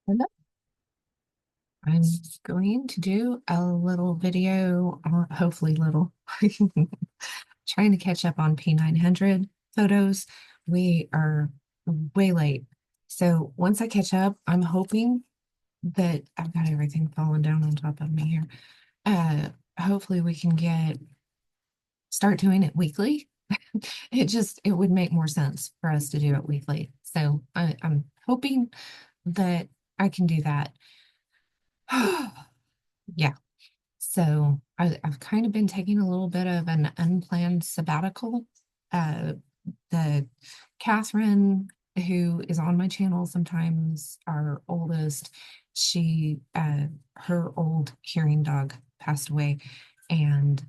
Hello. I'm going to do a little video, hopefully little, trying to catch up on P-900 photos. We are way late. So once I catch up, I'm hoping that I've got everything falling down on top of me here. Uh, Hopefully we can start doing it weekly. It would make more sense for us to do it weekly. So I'm hoping that I can do that. Yeah. So I've kind of been taking a little bit of an unplanned sabbatical. Uh, the Catherine, who is on my channel sometimes, our oldest, her old hearing dog passed away, and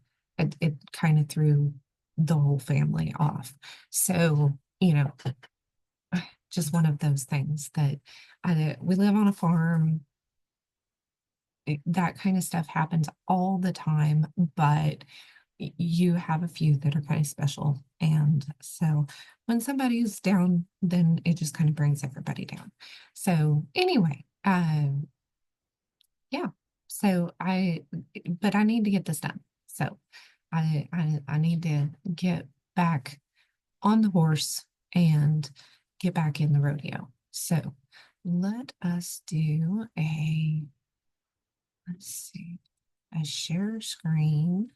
it kind of threw the whole family off. So, just one of those things that we live on a farm. That kind of stuff happens all the time, but you have a few that are kind of special. And so when somebody's down, then it just kind of brings everybody down. So anyway, yeah. So but I need to get this done. So I need to get back on the horse and get back in the rodeo. So let us do let's see, a share screen.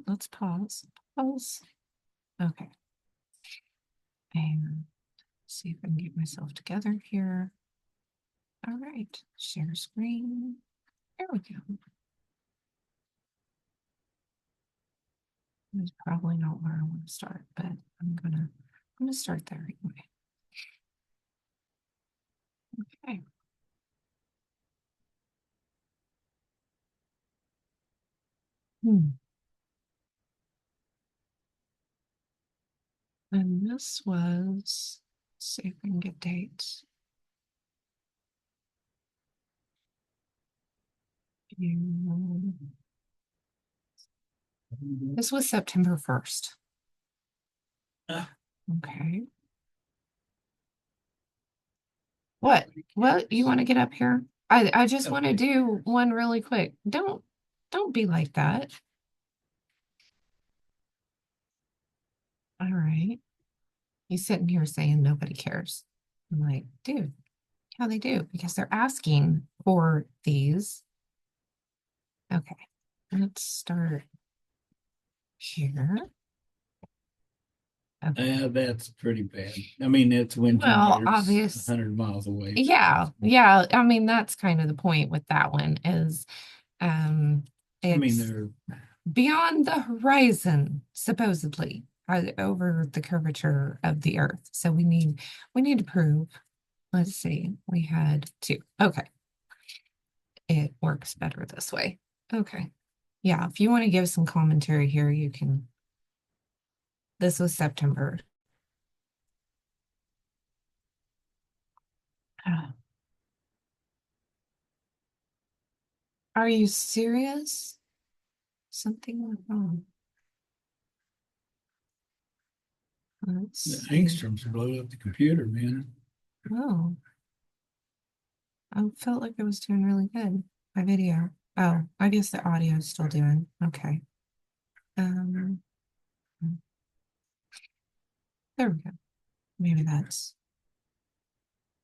Let's pause. Pause. Okay. And see if I can get myself together here. All right. Share screen. There we go. That's probably not where I want to start, but I'm gonna start there anyway. Okay. Hmm. And this was, let's see if I can get dates. This was September 1st. Okay. What? What? You want to get up here? I just want to do one really quick. Don't be like that. All right. He's sitting here saying nobody cares. I'm like, dude, yeah, they do because they're asking for these. Okay. Let's start here. Okay. Yeah, that's pretty bad. I mean, it's wind Well, generators obvious. 100 miles away. Yeah, yeah. I mean, that's kind of the point with that one is um I mean, it's they're beyond the horizon, supposedly, over the curvature of the earth. So we need to prove. Let's see, we had two. Okay, it works better this way. Okay, yeah. If you want to give some commentary here, you can. This was September. Are you serious? Something went wrong. Let's the see. angstroms blow up the computer, man. Oh, I felt like I was doing really good. My video. Oh, I guess the audio is still doing. Okay. Um, there we go. Maybe that's,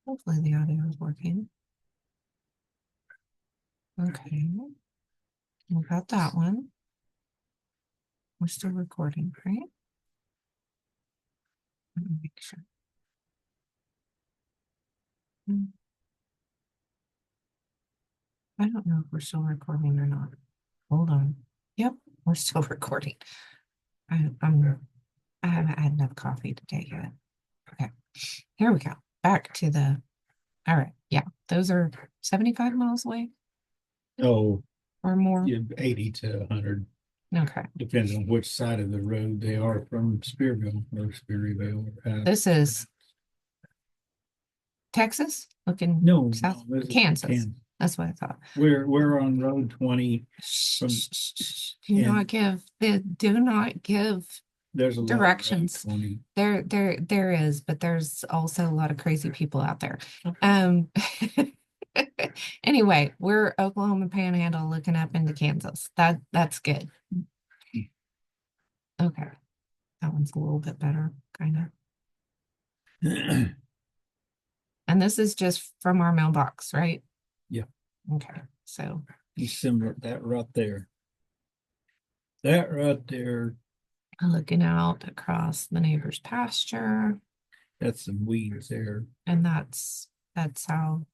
hopefully the audio is working. Okay. We got that one. We're still recording, right? Let me make sure. I don't know if we're still recording or not. Hold on. Yep, we're still recording. I haven't had enough coffee today yet. Okay, here we go. Back to all right. Yeah, those are 75 miles away Oh, or more. yeah, 80 to 100, Okay. depends on which side of the road they are from Spearville or Spearyville. This is Texas, looking No, south, no, this is Kansas. Kansas. That's what I thought. We're on Road 20 Shh, from, shh, shh, shh. Do not and give there's a lot around directions. 20. There is, but there's also a lot of crazy people out there. Anyway, we're Oklahoma Panhandle looking up into Kansas. That's good. Okay, that one's a little bit better, kind of. And this is just from our mailbox, right? Yeah. Okay, so You similar that right there. That right there, looking out across the neighbor's pasture, that's some weeds there. and that's how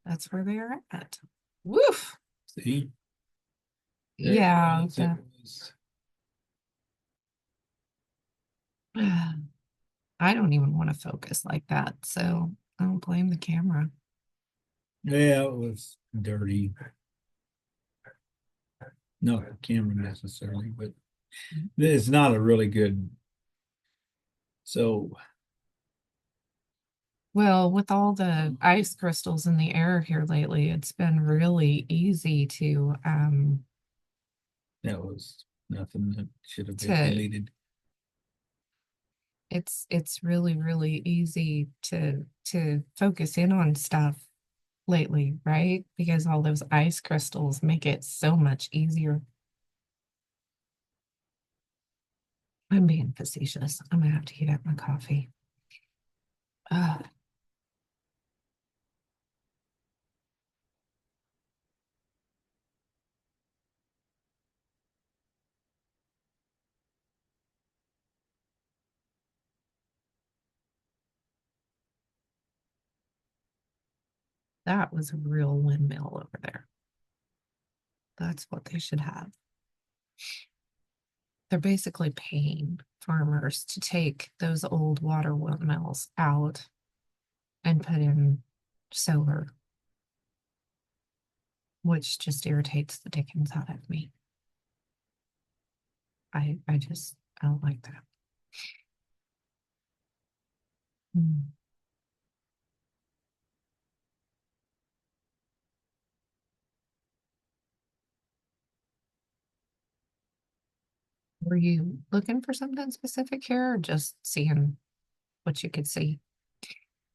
that's where they're at. Woof. See? There it Yeah, was. It was. I don't even want to focus like that, so I don't blame the camera. Yeah, it was dirty. Not the camera necessarily, but it's not a really good. So Well, with all the ice crystals in the air here lately, it's been really easy that was nothing that should have been to deleted. it's really, really easy to focus in on stuff lately, right? Because all those ice crystals make it so much easier. I'm being facetious. I'm gonna have to heat up my coffee. That was a real windmill over there. That's what they should have. They're basically paying farmers to take those old water windmills out and put in solar, which just irritates the dickens out of me. I don't like that. Hmm. Were you looking for something specific here or just seeing what you could see?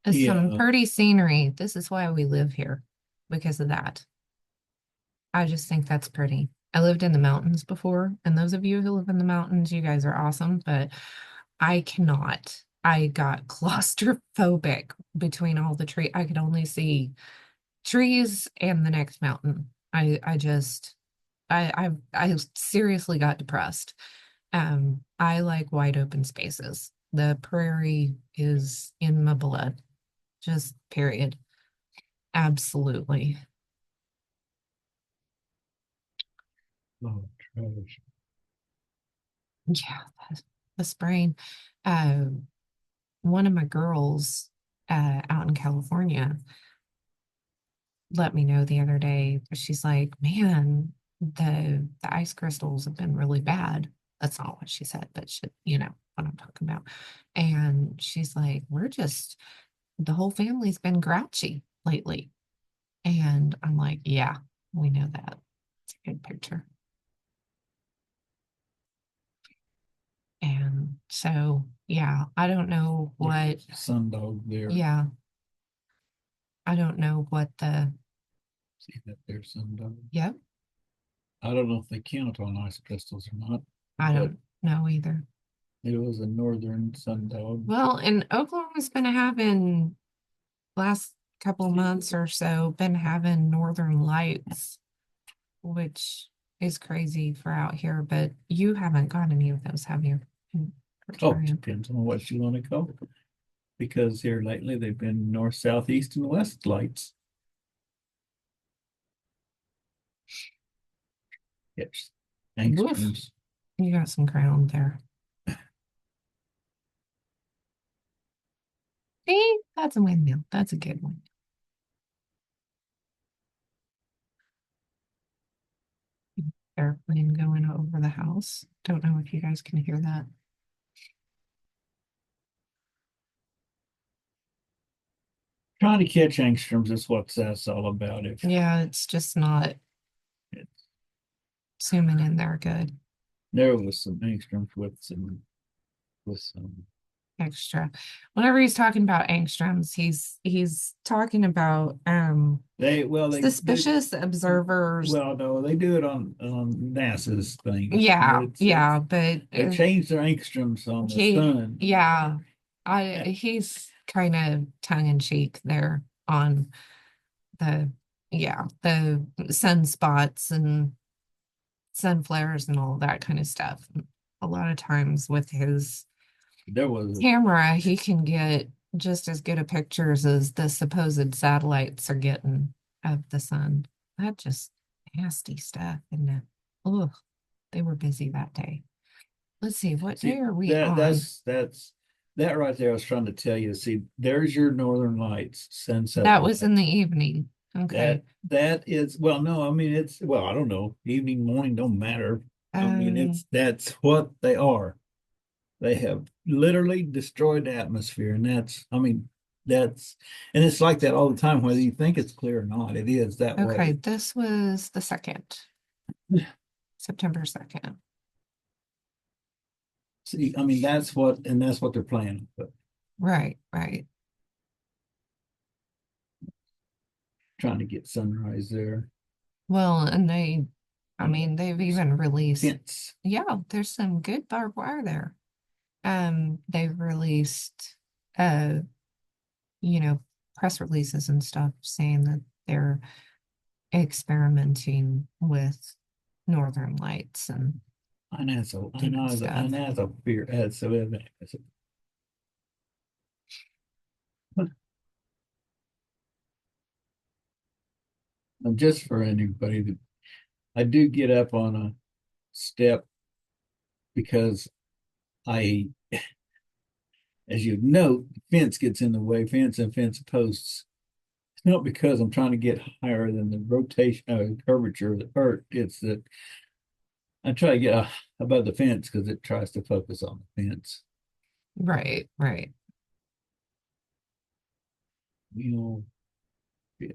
It's some Yeah, pretty scenery. This is why we live here, because of that. I just think that's pretty. I lived in the mountains before, and those of you who live in the mountains, you guys are awesome, but I cannot. I got claustrophobic between all the tree. I could only see trees and the next mountain. I just I seriously got depressed. I like wide open spaces. The prairie is in my blood. Just period. Absolutely. oh, trash. Yeah, the spraying. Uh, one of my girls out in California let me know the other day. She's like, "Man, the ice crystals have been really bad." That's not what she said, but she, you know what I'm talking about. And she's like, "We're just the whole family's been grouchy lately." And I'm like, "Yeah, we know that. It's a good picture." And so, yeah, I don't know what, There's a sundog there. yeah, I don't know what the, See that there sundog? yep, I don't know if they count on ice crystals or not, I but don't know either. it was a northern sundog. Well, and Oklahoma's been having last couple of months or so been having northern lights, which is crazy for out here, but you haven't got any of those, have you? Oh, Prairie? depends on what you want to call it. Because here lately they've been north, south, east, and west lights. Yes. Woof, Angstroms. you got some ground there. See, that's a windmill. That's a good one. Airplane going over the house. Don't know if you guys can hear that. Trying to catch angstroms is what that's all about. If Yeah, it's just not it's zooming in there good. There was some angstroms with some. Extra. Whenever he's talking about angstroms, he's talking about They suspicious observers. well no they do it on NASA's things. Yeah, It's yeah, but they change their angstroms on the he, sun. yeah, I Yeah, he's kind of tongue in cheek there on the, yeah, the sunspots and sun flares and all that kind of stuff. A lot of times with his there was camera, he can get just as good a pictures as the supposed satellites are getting of the sun. That just nasty stuff, isn't it? Oh, they were busy that day. Let's see, what day see are we that on? that right there. I was trying to tell you. See, there's your northern lights, sunset That was light. in the evening. Okay. That is well, no, I mean it's well, I don't know, evening, morning, don't matter. I mean Um, that's what they are. They have literally destroyed the atmosphere, and that's I mean that's and it's like that all the time, whether you think it's clear or not. It is that okay, way. this was the second, September 2nd. See, I mean that's what they're planning. But Right, right. trying to get sunrise there. Well, and they, I And mean, they've even released, fence. yeah, there's some good barbed wire there. They've released, uh, you know, press releases and stuff saying that they're experimenting with northern lights and different And stuff. that's a fear. That's so and just for anybody that I do get up on a step because I, as you note, the fence gets in the way, fence and fence posts. It's not because I'm trying to get higher than the rotation, curvature of the earth. It's that I try to get above the fence because it tries to focus on the fence. Right, right. You know, yeah,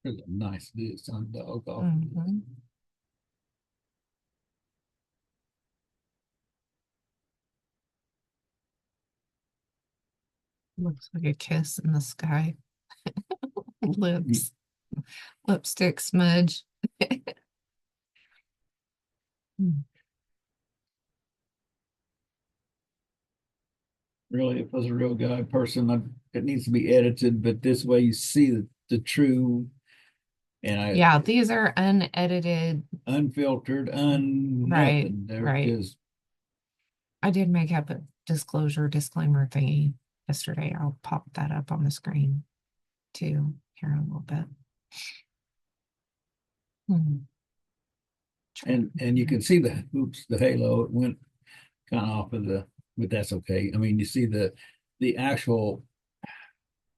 there's a nice little sun dog off of this. Hmm. Looks like a kiss in the sky. Lips, lipstick smudge. Really, if it was a real guy person, it needs to be edited, but this way you see the true and I Yeah, these are unedited. unfiltered, Right, nothing. They're right. just I did make up a disclosure disclaimer thingy yesterday. I'll pop that up on the screen too here in a little bit. Hmm. and you can see the oops, the halo. It went kind of off of the, but that's okay. I mean, you see the actual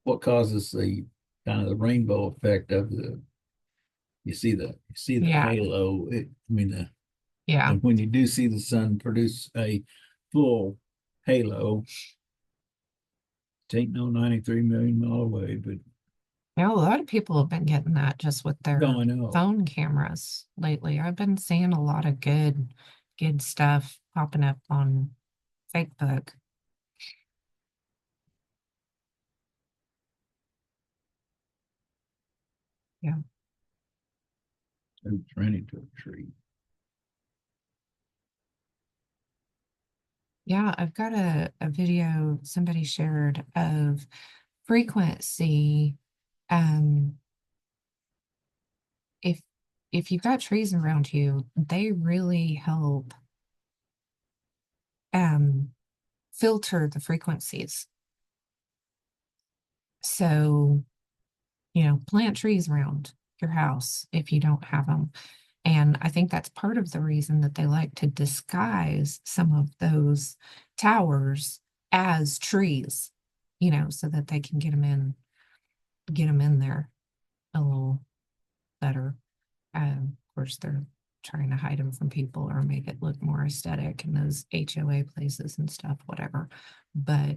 what causes the kind of the rainbow effect of the you see the Yeah, halo. I mean yeah. and when you do see the sun produce a full halo, it ain't no 93 million mile away, but Yeah, a lot of people have been getting that just with no, their I know. phone cameras lately. I've been seeing a lot of good stuff popping up on Facebook. Yeah. It's ran into a tree. Yeah, I've got a video somebody shared of frequency. Um, if if you've got trees around you, they really help um filter the frequencies. So, plant trees around your house if you don't have them. And I think that's part of the reason that they like to disguise some of those towers as trees, so that they can get them in there a little better. Of course, they're trying to hide them from people or make it look more aesthetic in those HOA places and stuff, whatever. But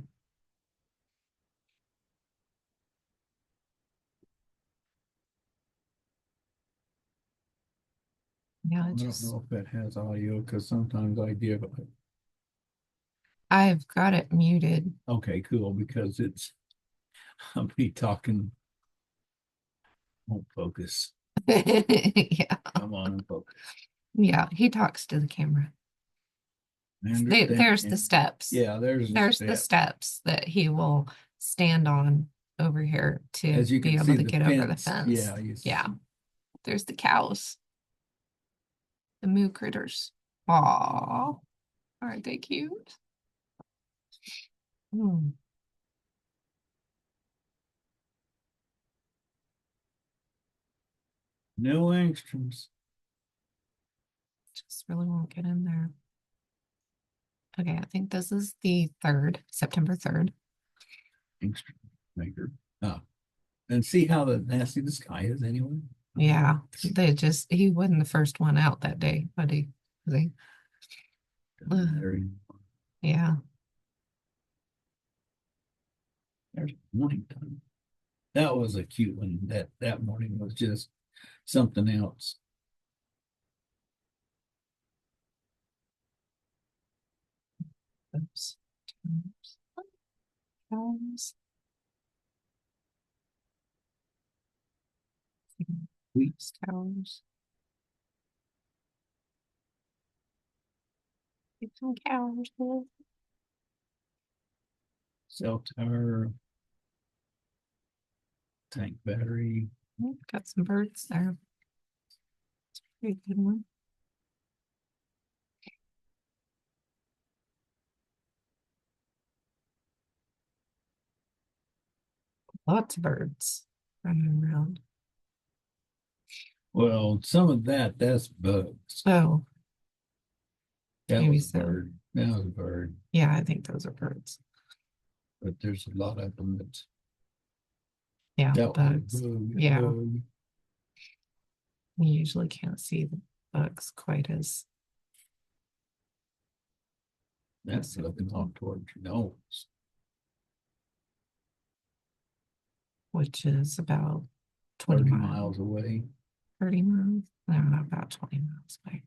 Yeah, I don't know if that has audio because sometimes I give. I've got it muted. Okay, cool, because it's I'll be talking, won't focus. Yeah. Come on and focus. Yeah, he talks to the camera. I understand. There's the steps. Yeah, there's a There's the step. steps that he will stand on over here to As you be can able see, to the get over the fence. fence. Yeah, Yeah, there's the cows, the moo critters. Aw, aren't they cute? Hmm. no angstroms. Just really won't get in there. Okay, I think this is the 3rd, September 3rd. Angstrom maker. Ah, and see how the nasty the sky is anyway. Yeah, he wasn't the first one out that day, but he, they, Doesn't matter anymore. yeah, There's morning time. That was a cute one. That morning was just something else. oops. Cows. Wheat Cows. Get some cows. cell tower, tank battery. Got some birds there. Pretty good one. Lots of birds running around. Well, some of that's bugs. Oh, That maybe was a so. bird. That was a bird. Yeah, I think those are birds. But there's a lot of them Yeah, that was a bugs. bug, a Yeah, bug. you usually can't see the bugs quite as That's looking off towards your nose. which is about 20 30 miles, miles away. 30 miles. I don't know, about 20 miles away.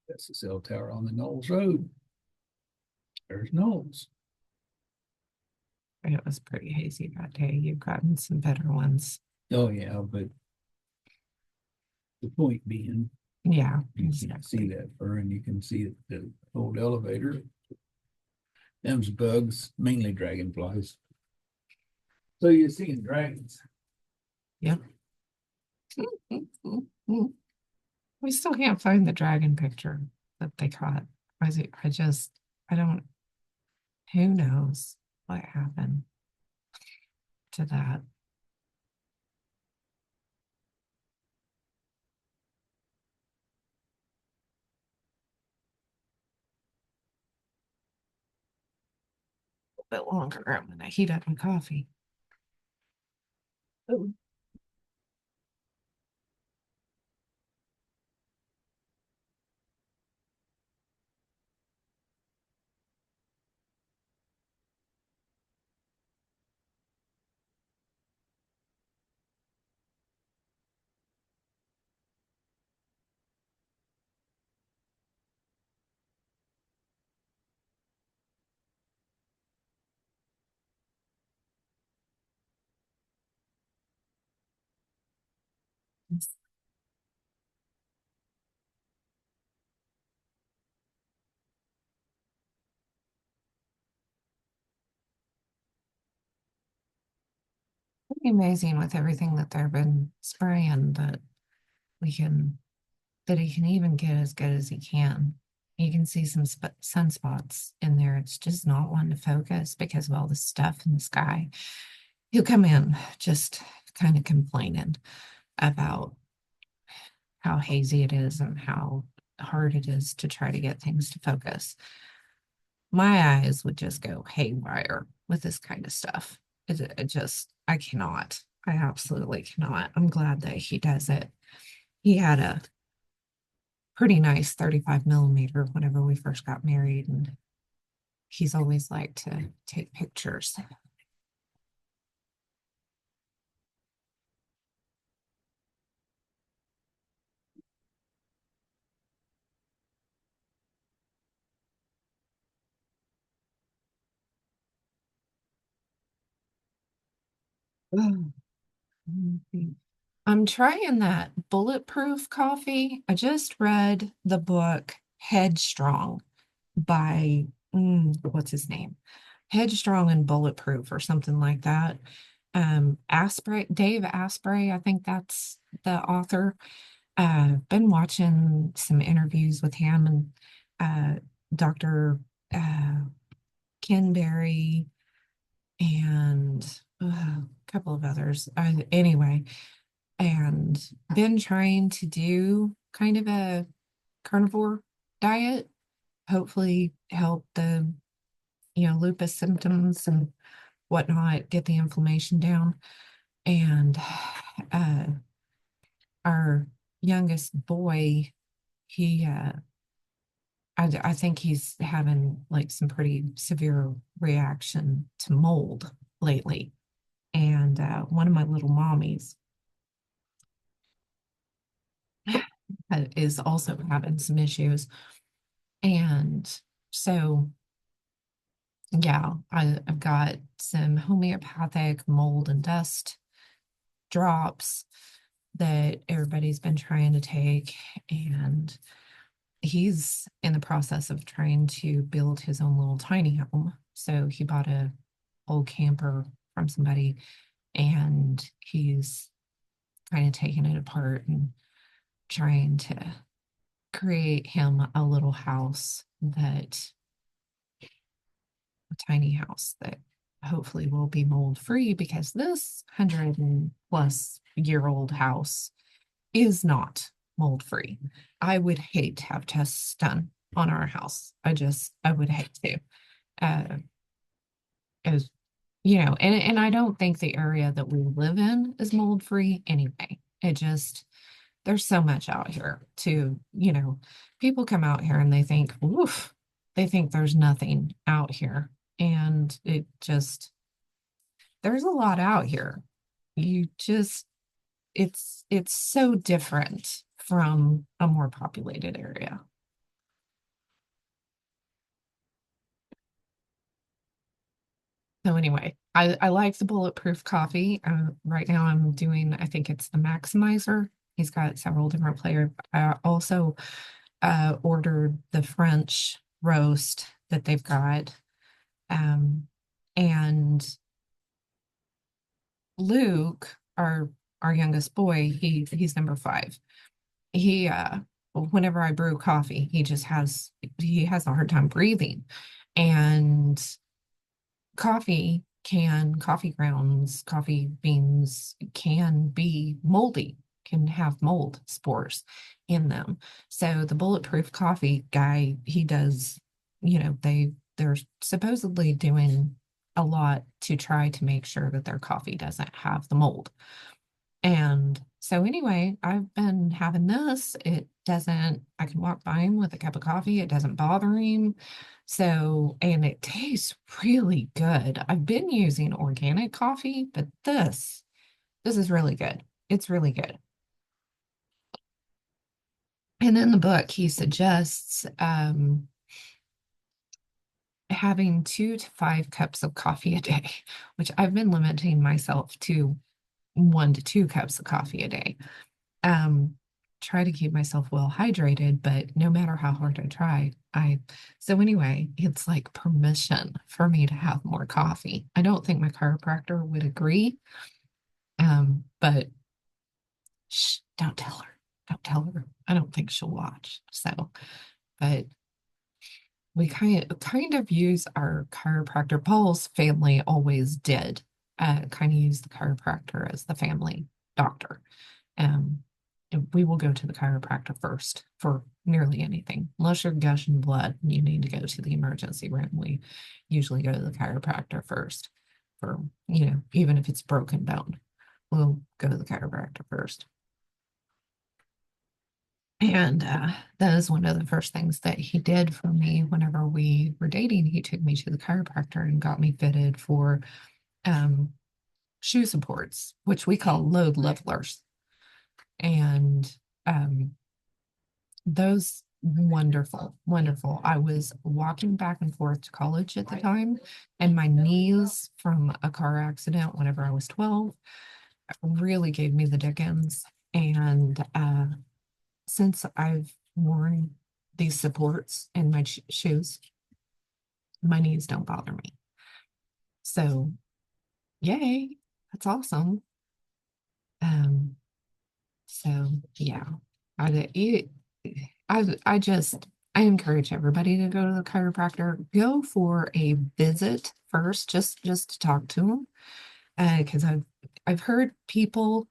That's the cell tower on the Knowles Road. There's Knowles. It was pretty hazy that day. You've gotten some better ones. Oh yeah, but the point being, Yeah, you can't see exactly. that fur, and you can see the old elevator. Them's bugs, mainly dragonflies. So you're seeing dragons. Yep. We still can't find the dragon picture that they caught. I don't, who knows what happened to that. A bit longer. I'm gonna heat up my coffee. Oh, it's pretty amazing with everything that they've been spraying we can, that he can even get as good as he can. You can see some sunspots in there. It's just not one to focus because of all the stuff in the sky. He'll come in just kind of complaining about how hazy it is and how hard it is to try to get things to focus. My eyes would just go haywire with this kind of stuff. I cannot. I absolutely cannot. I'm glad that he does it. He had a pretty nice 35 millimeter whenever we first got married, and he's always liked to take pictures. Oh, I'm trying that bulletproof coffee. I just read the book Headstrong by what's his name? Headstrong and Bulletproof or something like that. Asprey, Dave Asprey, I think that's the author. Been watching some interviews with him and Dr. Uh, Ken Berry and a couple of others. Anyway, and been trying to do kind of a carnivore diet, hopefully help the, lupus symptoms and whatnot, get the inflammation down. And uh, our youngest boy, he, I think he's having like some pretty severe reaction to mold lately. And one of my little mommies is also having some issues. And so, yeah, I've got some homeopathic mold and dust drops that everybody's been trying to take. And he's in the process of trying to build his own little tiny home. So he bought a old camper from somebody and he's kind of taking it apart and trying to create him a little house that a tiny house that hopefully will be mold free because this 100+ year old house is not mold free. I would hate to have tests done on our house. I would hate to. Uh, as and I don't think the area that we live in is mold free anyway. There's so much out here to, people come out here and they think, oof, they think there's nothing out here. And there's a lot out here. You just, it's so different from a more populated area. So anyway, I like the bulletproof coffee. Right now I'm doing, I think it's the Maximizer. He's got several different flavors. I also ordered the French roast that they've got. And Luke, our youngest boy, he's number 5. He whenever I brew coffee, he has a hard time breathing. And coffee grounds, coffee beans can be moldy, can have mold spores in them. So the bulletproof coffee guy, he does, they're supposedly doing a lot to try to make sure that their coffee doesn't have the mold. And so anyway, I've been having this. It doesn't, I can walk by him with a cup of coffee. It doesn't bother him. So, and it tastes really good. I've been using organic coffee, but this is really good. It's really good. And in the book, he suggests having 2 to 5 cups of coffee a day, which I've been limiting myself to 1 to 2 cups of coffee a day. um Try to keep myself well hydrated, but no matter how hard I try, I so anyway, it's like permission for me to have more coffee. I don't think my chiropractor would agree. But shh, don't tell her. Don't tell her. I don't think she'll watch. So, but we kind of use our chiropractor. Paul's family always did kind of use the chiropractor as the family doctor. Um, and we will go to the chiropractor first for nearly anything. Unless you're gushing blood and you need to go to the emergency room, we usually go to the chiropractor first for, even if it's broken bone, we'll go to the chiropractor first. And that is one of the first things that he did for me whenever we were dating. He took me to the chiropractor and got me fitted for um, shoe supports, which we call load levelers. And um, those wonderful, wonderful. I was walking back and forth to college at the time, and my knees from a car accident whenever I was 12 really gave me the dickens. And since I've worn these supports in my shoes, my knees don't bother me. So, yay, that's awesome. Um, so yeah, I it, I just I encourage everybody to go to the chiropractor. Go for a visit first, just to talk to them, because I've heard people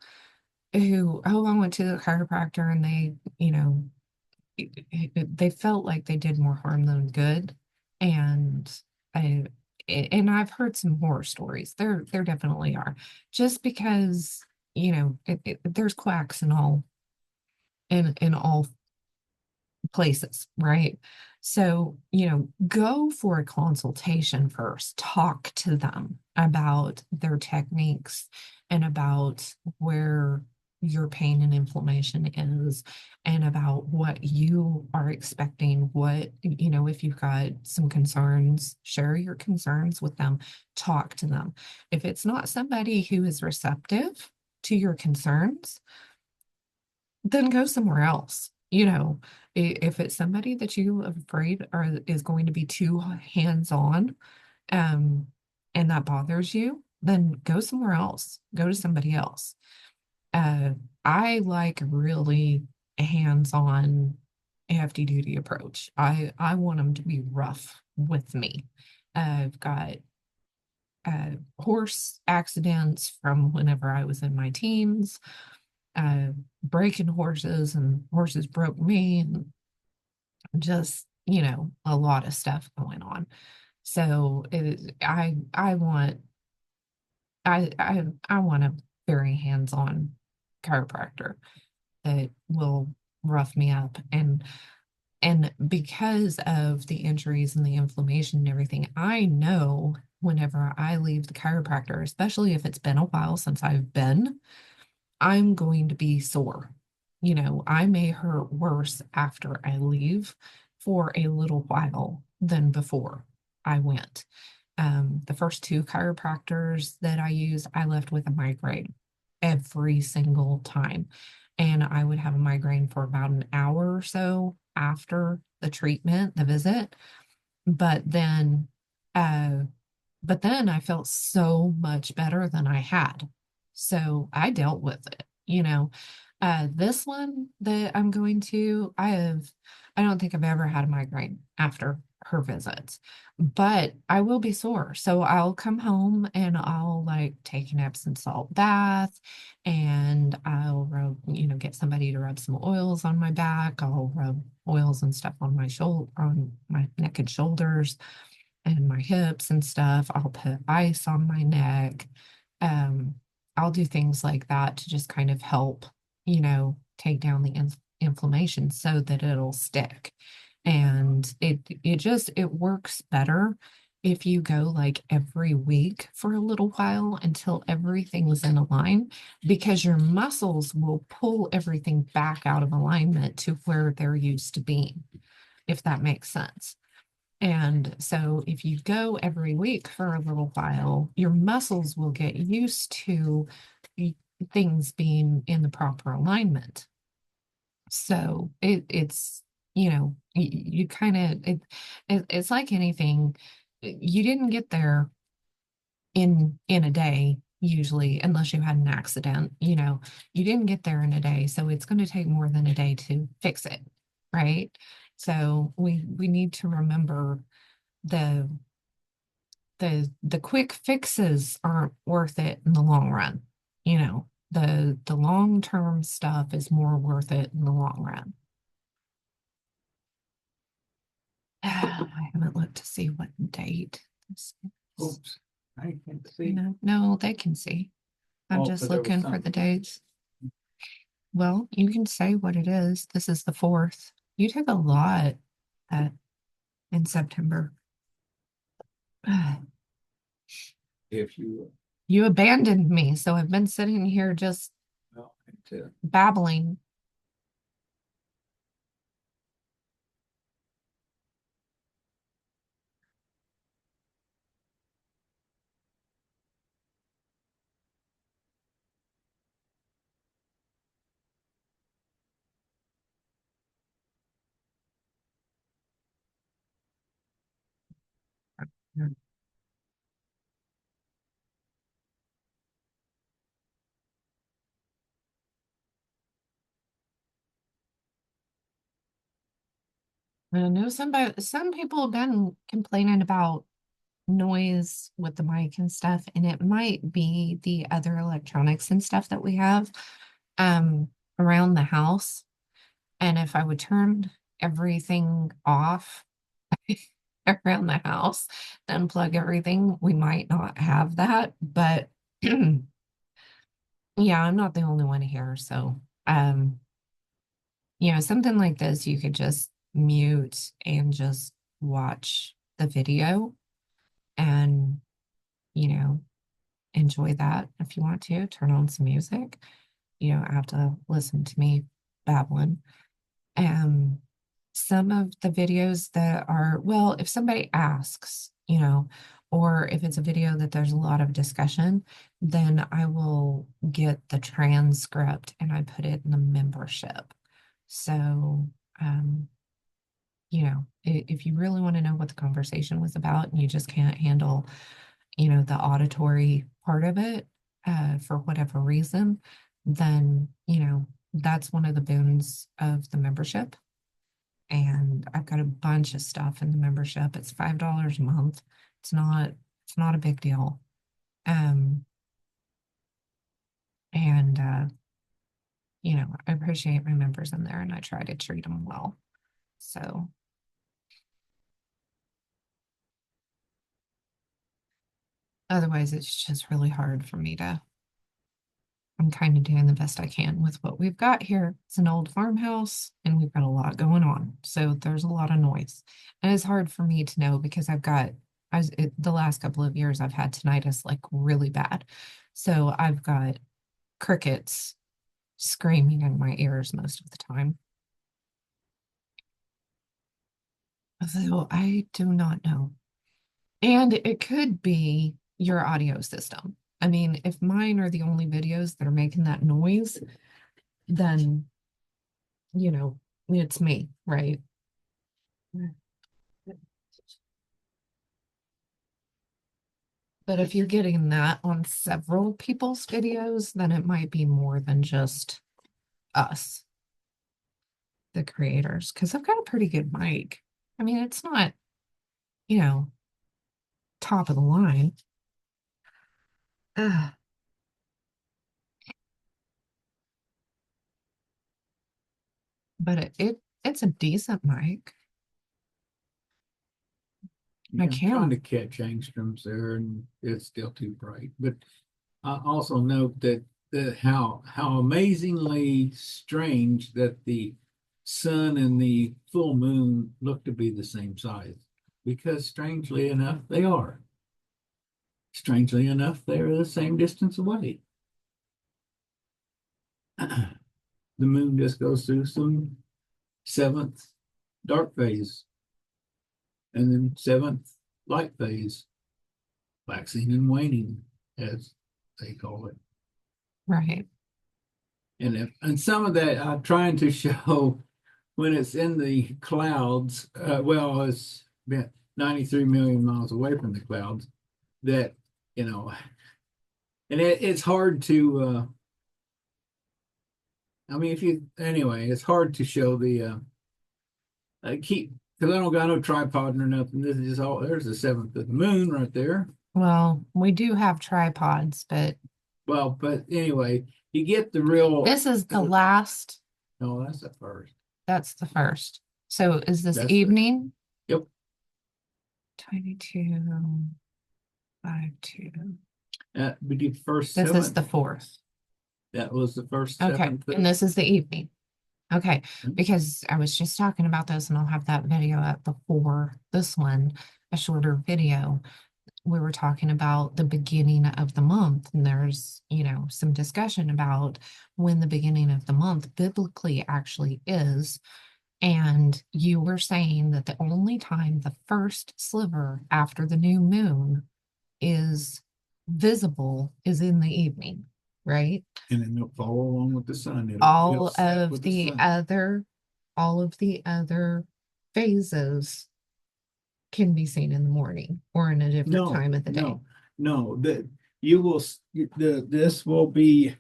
who, oh, I went to the chiropractor and they felt like they did more harm than good, and I and I've heard some horror stories. There definitely are. Just because there's quacks and all in all places, right? So, go for a consultation first. Talk to them about their techniques and about where your pain and inflammation is, and about what you are expecting. If you've got some concerns, share your concerns with them, talk to them. If it's not somebody who is receptive to your concerns, then go somewhere else. If it's somebody that you are afraid is going to be too hands-on, um, and that bothers you, then go somewhere else. Go to somebody else. Uh, I like really hands-on, hefty duty approach. I want them to be rough with me. I've got horse accidents from whenever I was in my teens, uh, breaking horses, and horses broke me, and just, a lot of stuff going on. So I want a very hands-on chiropractor that will rough me up. And because of the injuries and the inflammation and everything, I know whenever I leave the chiropractor, especially if it's been a while since I've been, I'm going to be sore. I may hurt worse after I leave for a little while than before I went. The first two chiropractors that I used, I left with a migraine every single time. And I would have a migraine for about an hour or so after the treatment, the visit. But then, uh, but then I felt so much better than I had. So I dealt with it. This one that I'm going to, I don't think I've ever had a migraine after her visits, but I will be sore. So I'll come home and I'll like take an Epsom salt bath, and I'll rub, get somebody to rub some oils on my back. I'll rub oils and stuff on my shoulder, on my neck and shoulders and my hips and stuff. I'll put ice on my neck. Um, I'll do things like that to just kind of help, take down the inflammation so that it'll stick. And it works better if you go like every week for a little while until everything's in line, because your muscles will pull everything back out of alignment to where they're used to being, if that makes sense. And so if you go every week for a little while, your muscles will get used to things being in the proper alignment. So it's, you kind of, it's like anything. You didn't get there in a day, usually, unless you had an accident. You didn't get there in a day, so it's going to take more than a day to fix it, right? So we need to remember the the quick fixes aren't worth it in the long run. The long-term stuff is more worth it in the long run. I haven't looked to see what date this is. Oops, I can't see. No, they can see. I'm Oh, just but there was looking for the something. dates. Well, you can say what it is. This is the 4th. You took a lot uh, in September. If you, You abandoned me, so I've been sitting here just well, babbling. I know some people have been complaining about noise with the mic and stuff, and it might be the other electronics and stuff that we have um around the house. And if I would turn everything off around the house, unplug everything, we might not have that. But yeah, I'm not the only one here. So something like this, you could just mute and just watch the video and, you know, enjoy that if you want to. Turn on some music. You don't have to listen to me babbling. Um, some of the videos that are, well, if somebody asks, or if it's a video that there's a lot of discussion, then I will get the transcript and I put it in the membership. So, um, if you really want to know what the conversation was about and you just can't handle, the auditory part of it, for whatever reason, then, that's one of the boons of the membership. And I've got a bunch of stuff in the membership. It's $5 a month. It's not a big deal. Um, and I appreciate my members in there and I try to treat them well. So otherwise it's just really hard for me to I'm kind of doing the best I can with what we've got here. It's an old farmhouse and we've got a lot going on. So there's a lot of noise. And it's hard for me to know because the last couple of years I've had tinnitus like really bad. So I've got crickets screaming in my ears most of the time. So I do not know. And it could be your audio system. I mean, if mine are the only videos that are making that noise, then it's me, right? But if you're getting that on several people's videos, then it might be more than just us, the creators, because I've got a pretty good mic. I mean, it's not, you know, top of the line. Uh, but it's a decent mic. I Yeah, I'm trying can. to catch angstroms there, and it's still too bright. But I also note that how amazingly strange that the sun and the full moon look to be the same size, because strangely enough, they are. Strangely enough, they are the same distance away. The moon just goes through some seventh dark phase, and then seventh light phase, waxing and waning, as they call it. Right. And some of that I'm trying to show when it's in the clouds. Well, it's been 93 million miles away from the clouds. That you know, and it's hard to. I mean, if you anyway, it's hard to show the keep because I don't got no tripod or nothing. This is just all. There's the seventh of the moon right there. Well, we do have tripods, but Well, but anyway, you get the real. this is the last. No, that's the first. That's the first. So is this That's the. evening? Yep. 22:52. We did first This is seventh. the fourth. That was the first Okay. seventh. And this is the evening. Okay. Mhm. Because I was just talking about this and I'll have that video up before this one, a shorter video. We were talking about the beginning of the month, and there's, some discussion about when the beginning of the month biblically actually is. And you were saying that the only time the first sliver after the new moon is visible is in the evening, right? And then it'll follow along with the sun. It'll All set of with the the sun. other, all of the other phases can be seen in the morning or in a different No, time of the day. no, no. You will this will be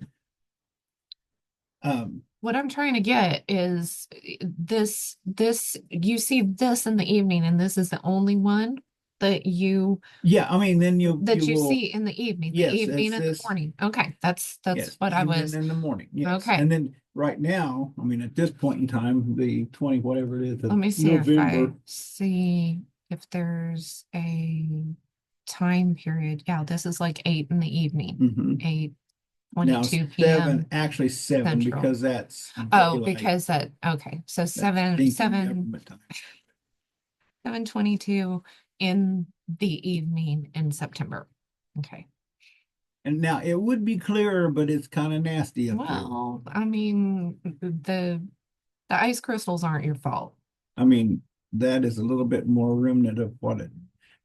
um What I'm trying to get is this you see this in the evening, and this is the only one that yeah, I mean then you you will see in the yes, evening it's and the this morning. Okay, that's yes, what I evening was. and the morning. Yes. Okay, And then right now, I mean at this point in time, the 20 whatever it is let of me see if November. I see if there's a time period. Yeah, this is like 8 in the evening, Mhm. eight Now twenty-two seven, p.m. actually seven, Central. because that's Oh, daylight. because that okay. So That's thinking government time. 7:22 in the evening in September. Okay. And now it would be clearer, but it's kind of nasty up here. Well, I mean, the ice crystals aren't your fault. I mean, that is a little bit more remnant of what it.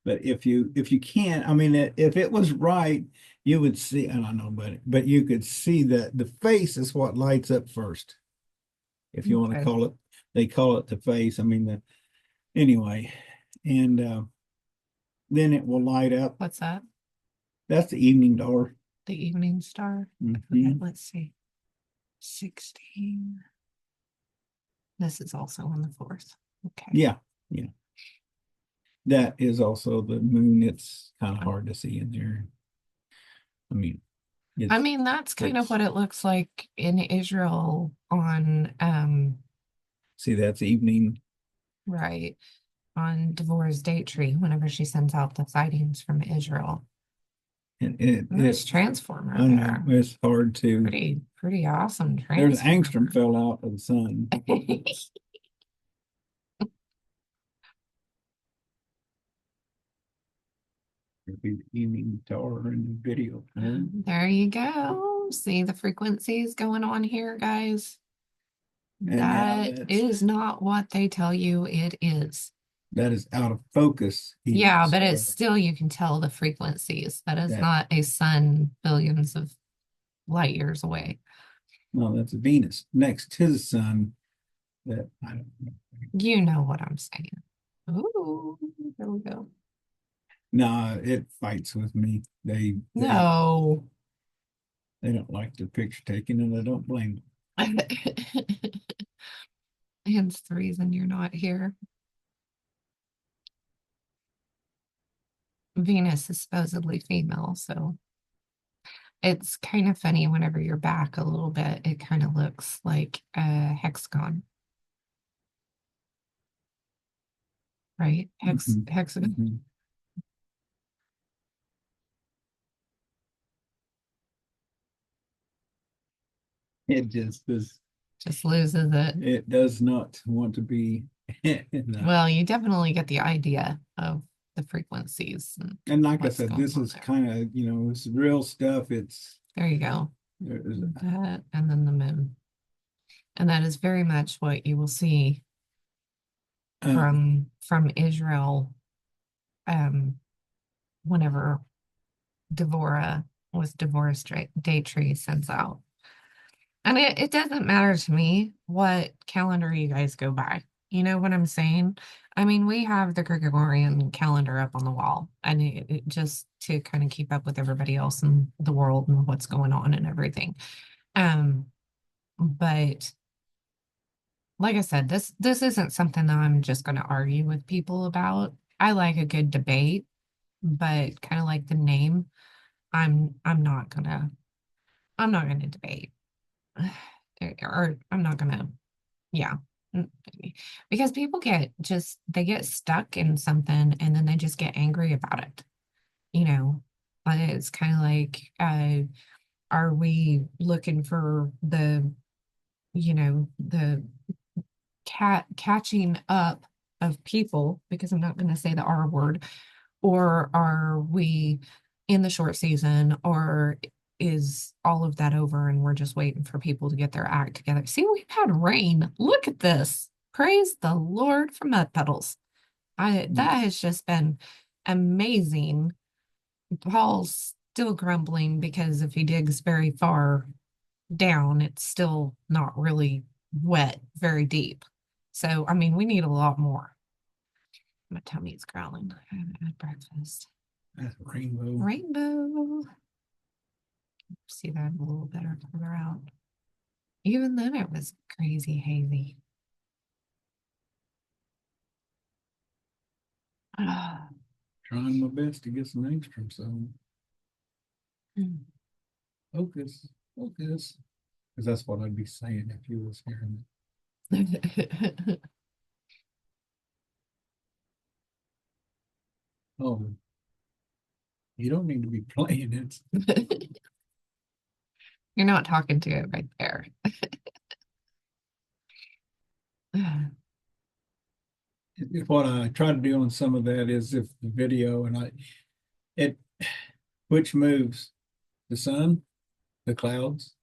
But if you can't, I mean, if it was right, you would see. I don't know, but you could see that the face is what lights up first. If you want to Okay. call it, they call it the face. I mean, anyway, and then it will light up. What's that? That's the evening door. The evening star. Okay, Mhm. let's see. 16. This is also on the 4th. Okay. Yeah, yeah. That is also the moon. It's kind of hard to see in there. I mean, I it's mean, that's kind of it's what it looks like in Israel on see that's evening, right on Devorah's date tree whenever she sends out the sightings from Israel. and it Nice transformer I know there. it's hard to. Pretty awesome There's angstrom transformer. fell out of the sun. It'd be the evening star in the video. There you go. See the frequencies going on here, guys. And yeah, That is not what they tell you it is. that is out of focus evening Yeah, but it's star. still, you can tell the frequencies. That is That not a sun billions of light years away. no, that's Venus next to the sun. That I don't know. You know what I'm saying. Ooh, there we go. No, it fights with me. No. They don't like the picture taken, and I don't blame them. Hence the reason you're not here. Venus is supposedly female, so it's kind of funny whenever you're back a little bit. It kind of looks like a hexagon, right? Mhm, Hexagon mhm. It just is. just loses it. It does not want to be in the. Well, you definitely get the idea of the frequencies and And like I what's said, going this on is there. kind of, it's real stuff. It's There you go. there's, That and then the moon. And that is very much what you will see um, from Israel um whenever Devorah was Devorah's date tree sends out. And it doesn't matter to me what calendar you guys go by. You know what I'm saying? I mean, we have the Gregorian calendar up on the wall, and it just to kind of keep up with everybody else in the world and what's going on and everything. Um, but like I said, this isn't something that I'm just going to argue with people about. I like a good debate, but kind of like the name, I'm not gonna debate. Or I'm not gonna, yeah. Mm, because people they get stuck in something and then they just get angry about it, you know. It's kind of like, are we looking for the catching up of people, because I'm not going to say the R word, or are we in the short season, or is all of that over and we're just waiting for people to get their act together? See, we've had rain. Look at this. Praise the Lord for mud puddles. That has just been amazing. Paul's still grumbling because if he digs very far down, it's still not really wet very deep. So, I mean, we need a lot more. My tummy's growling. I haven't had breakfast. That's rainbow. Rainbow. See that a little better further out. Even then, it was crazy hazy. Trying my best to get some angstrom, so focus, focus. Because that's what I'd be saying if you was hearing it. Oh, you don't need to be playing it. You're not talking to it right there. What I try to do on some of that is if the video and it which moves the sun, the clouds,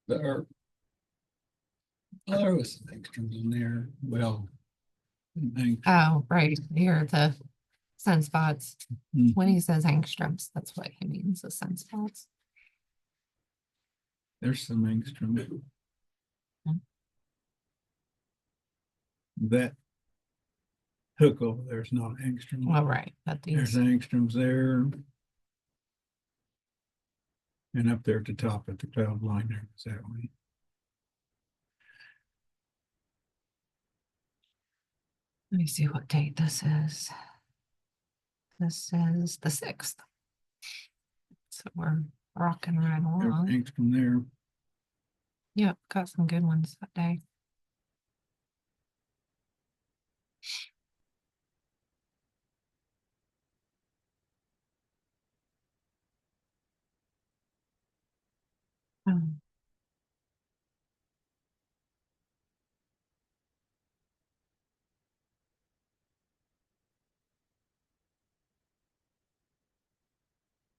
the earth. Oh, there was some extras in there. Well, Oh, right here, the sunspots. When he mm-hmm. says angstroms, that's what he means, the sunspots. There's some angstrom. That hook over there is not angstrom. All right, but There's these angstroms there. And up there at the top at the cloud line there is that way. let me see what date this is. This is the 6th. So we're rocking right There's along. angstrom there. Yep, got some good ones that day. Um,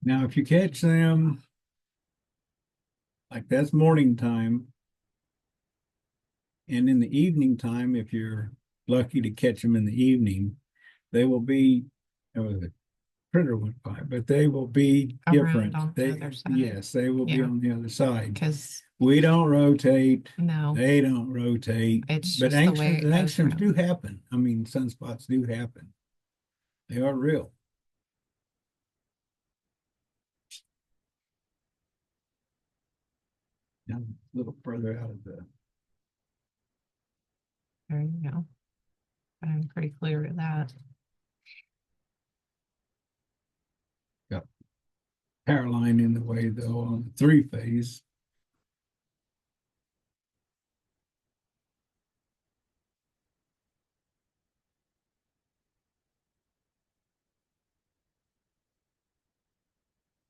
Now, if you catch them, like that's morning time, and in the evening time, if you're lucky to catch them in the evening, they will be, oh, the critter went by, but they will be different. on the other side. Yes, they will be on the other side. Because we don't rotate. No, they don't rotate. It's but just the way it goes angstroms do around. happen. I mean, sunspots do happen. They are real. Now, a little further out of the. There you go. I'm pretty clear with that. Got power line in the way though on the 3-phase.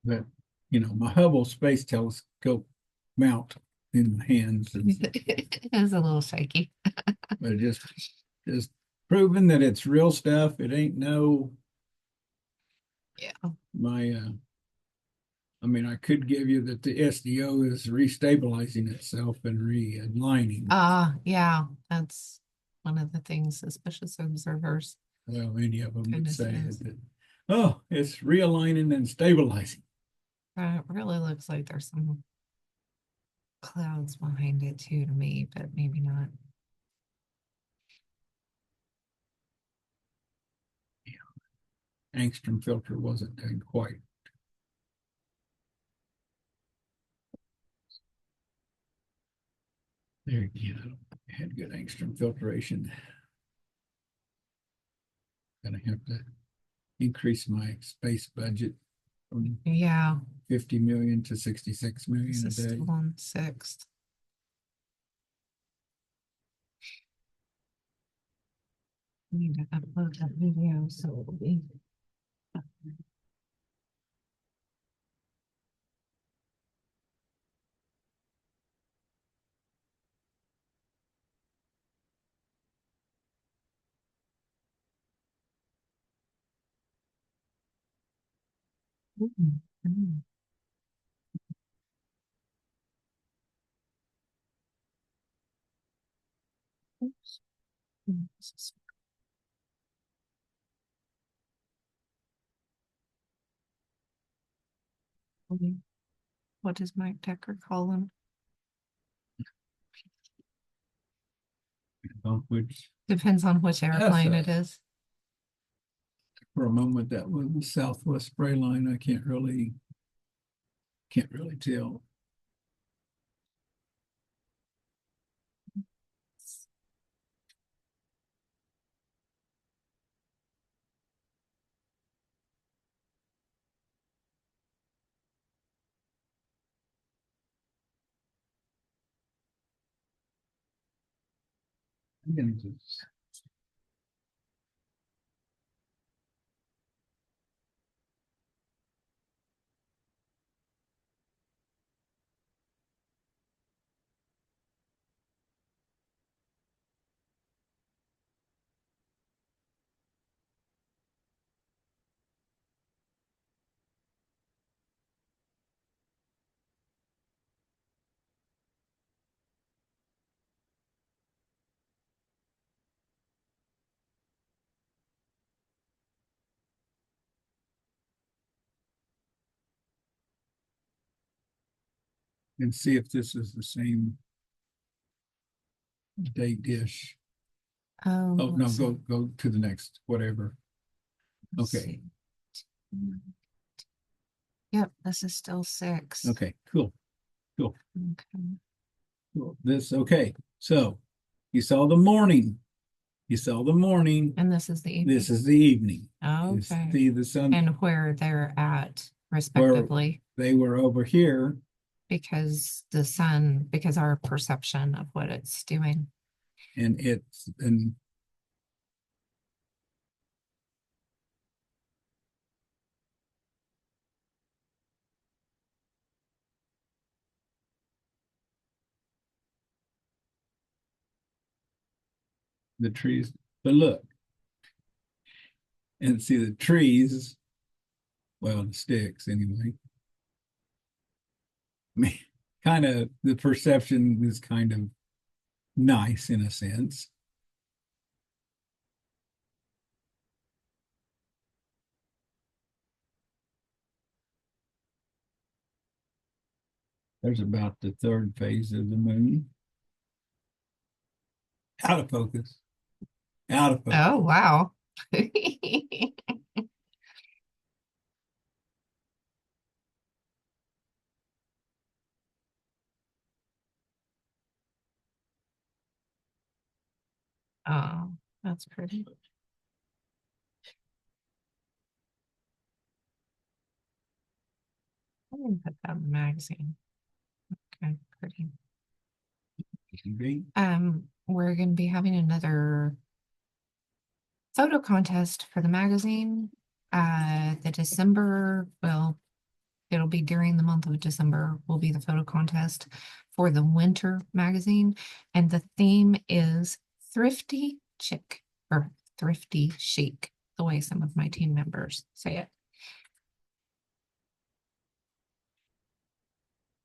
But you know, my Hubble Space Telescope mount in my hands It's a little shaky. but just proving that it's real stuff. It ain't no Yeah. my I mean, I could give you that the SDO is restabilizing itself and realigning. Yeah, that's one of the things suspicious observers. Well, any of them would say is. that, oh, it's realigning and stabilizing. It really looks like there's some clouds behind it too to me, but maybe not. Yeah. Angstrom filter wasn't done quite. There again, I had good angstrom filtration. Gonna have to increase my space budget from 50 million to 66 million a day. Still on 6th. I need to upload that video so it'll be. Oops. What does Mike Decker call them? Which Depends on which airplane it is. For a moment, that was the southwest spray line. I can't really tell. And see if this is the same date dish. Oh, no, go to the next, whatever. Okay. Yep, this is still 6. Okay, cool. Okay. Cool. Okay. So you saw the morning. You saw the morning. And this is the evening. This is the evening. Okay. See the sun. And where they're at, respectively. Where they were over here. Because our perception of what it's doing. And the trees, but look, and see the trees, well, the sticks anyway. I mean, kind of the perception is kind of nice in a sense. There's about the third phase of the moon. Out of focus. Out of focus. Oh, wow. Oh, that's pretty. I'm gonna put that in the magazine. Okay, pretty. We're gonna be having another photo contest for the magazine. It'll be during the month of December, will be the photo contest for the winter magazine. And the theme is thrifty chic or thrifty chic, the way some of my team members say it.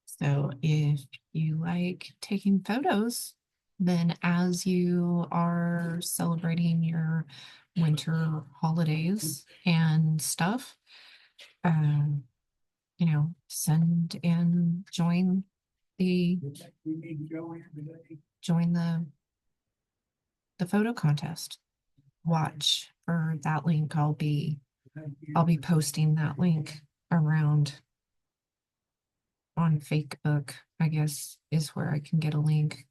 So if you like taking photos, then as you are celebrating your winter holidays and stuff, send and join the photo contest. Watch for that link. I'll be posting that link around on Facebook, I guess, is where I can get a link.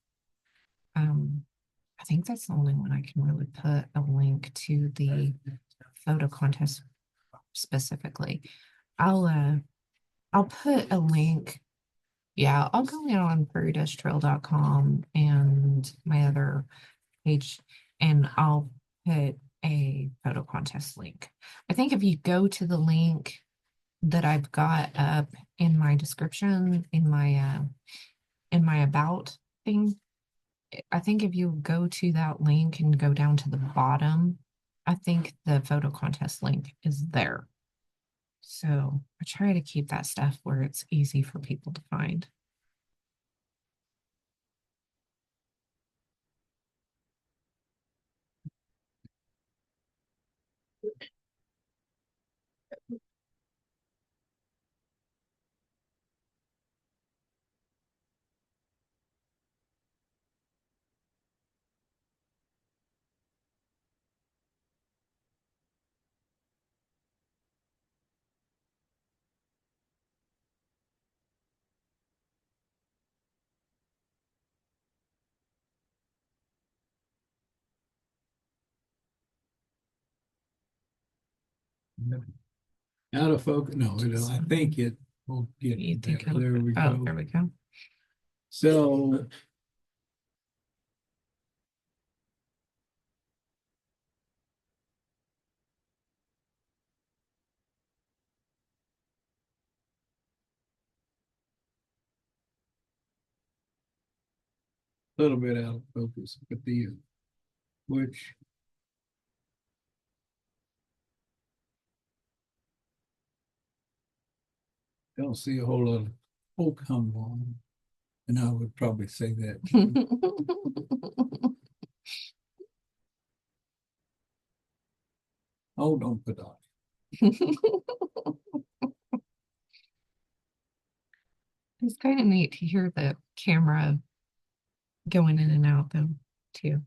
I think that's the only one I can really put a link to the photo contest specifically. I'll put a link. Yeah, I'll go in on prairie-trail.com and my other page, and I'll put a photo contest link. I think if you go to the link that I've got up in my description, in my about thing, I think if you go to that link and go down to the bottom, I think the photo contest link is there. So I try to keep that stuff where it's easy for people to find. Out of focus. No, I think it will get You think better. There we oh, go. there we go. So a little bit out of focus, but which don't see a whole lot of come on. And I would probably say that. Oh, don't put on. It's kind of neat to hear the camera going in and out though, too.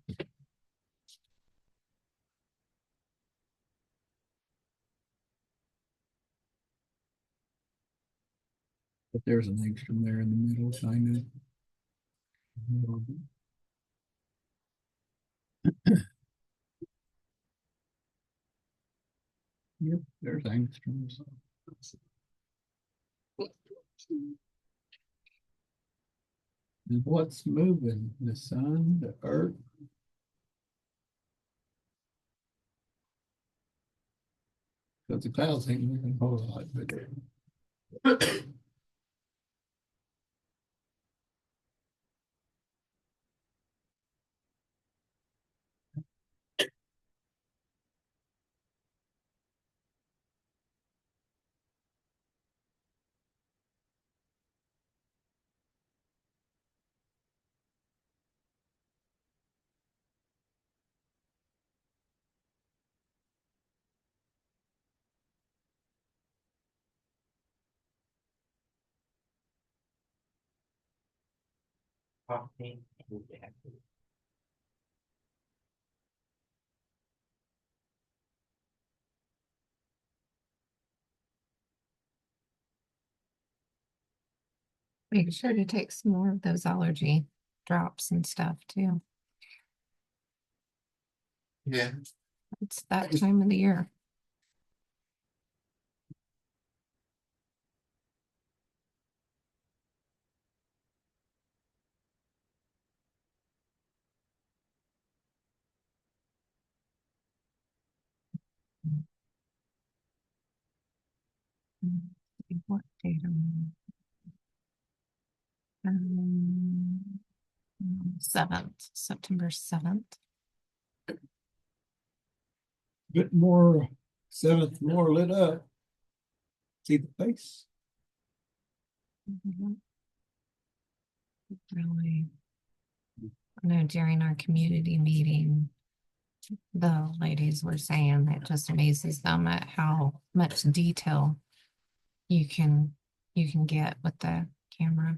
But there's an angstrom there in the middle, kind of. Yep, there's angstroms. And what's moving? The sun, the earth. Because the clouds ain't moving a whole lot, but Make sure to take some more of those allergy drops and stuff too. yeah. It's that time of the year. What date am I? 7th, September 7th. Bit more, seventh more lit up. See the face? Really, I know during our community meeting, the ladies were saying that it just amazes them at how much detail you can get with the camera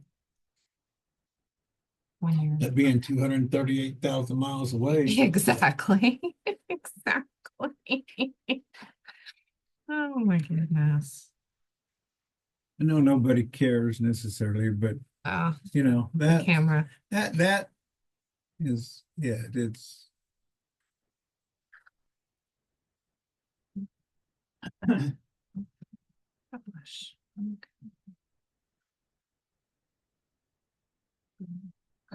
when you're That being 238,000 miles away. exactly. Exactly. Oh my goodness. I know nobody cares necessarily, but you know, the camera. that is, yeah, it's Gosh.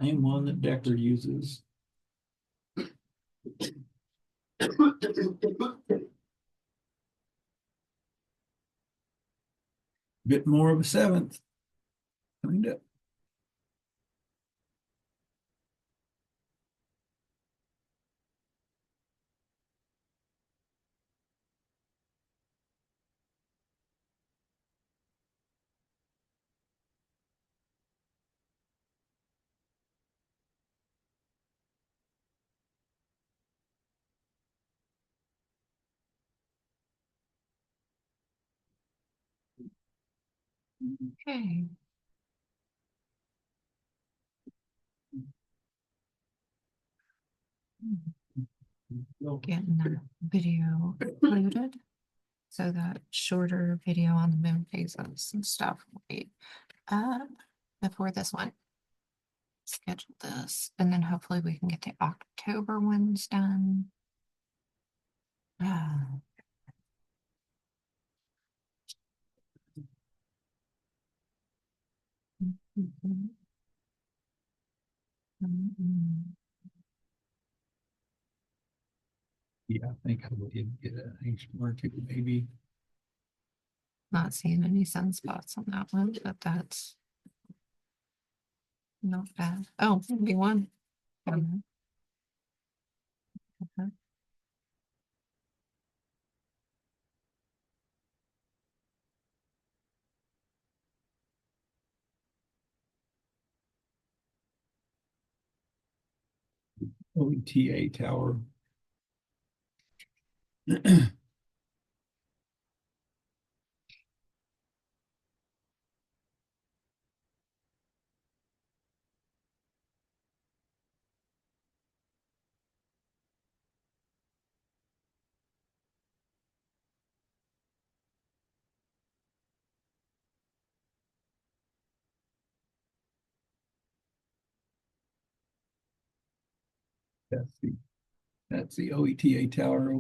same one that Decker uses. Bit more of a seventh. Kind of. Okay. Getting the video included so that shorter video on the moon phases and stuff will be up before this one. Schedule this and then hopefully we can get the October ones done. Mhm. Mhm. Yeah, I think I did get an inch or two, maybe. Not seeing any sunspots on that one, but that's not bad. Oh, maybe one. Mhm. Okay. OETA tower. That's the that's the OETA tower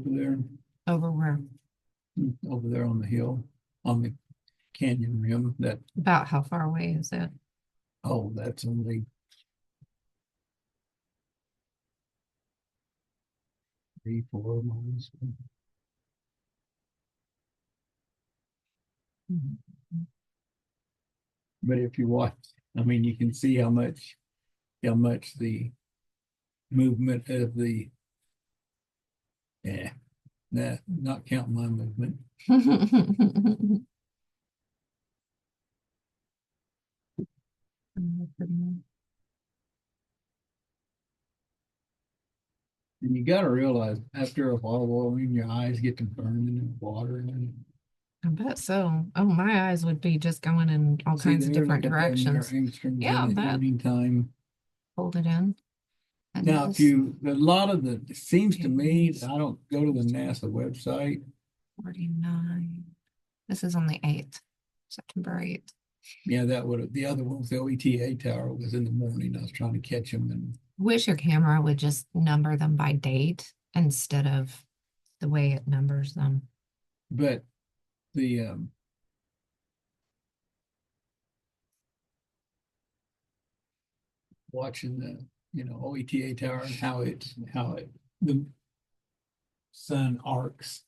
Over where? over there on the hill, on the canyon rim. That About how far away is it? oh, that's only 3, 4 miles. Mhm. But if you watch, I mean, you can see how much the movement of the yeah, nah, not counting my movement. And you got to realize after a while, I mean, your eyes get to burning in water. And I bet so. Oh, my eyes would be just going in all see kinds of there, different look at them there directions. angstroms in Yeah, the that evening time. hold it in. And Now, if this you, a lot of the, it seems to me, is I don't go to the NASA website, 49. This is on the 8th, September 8th. yeah, that would have, the other one with the OETA tower was in the morning. I was trying to catch them, and Wish your camera would just number them by date instead of the way it numbers them. but the watching the OETA tower and how it the sun arcs,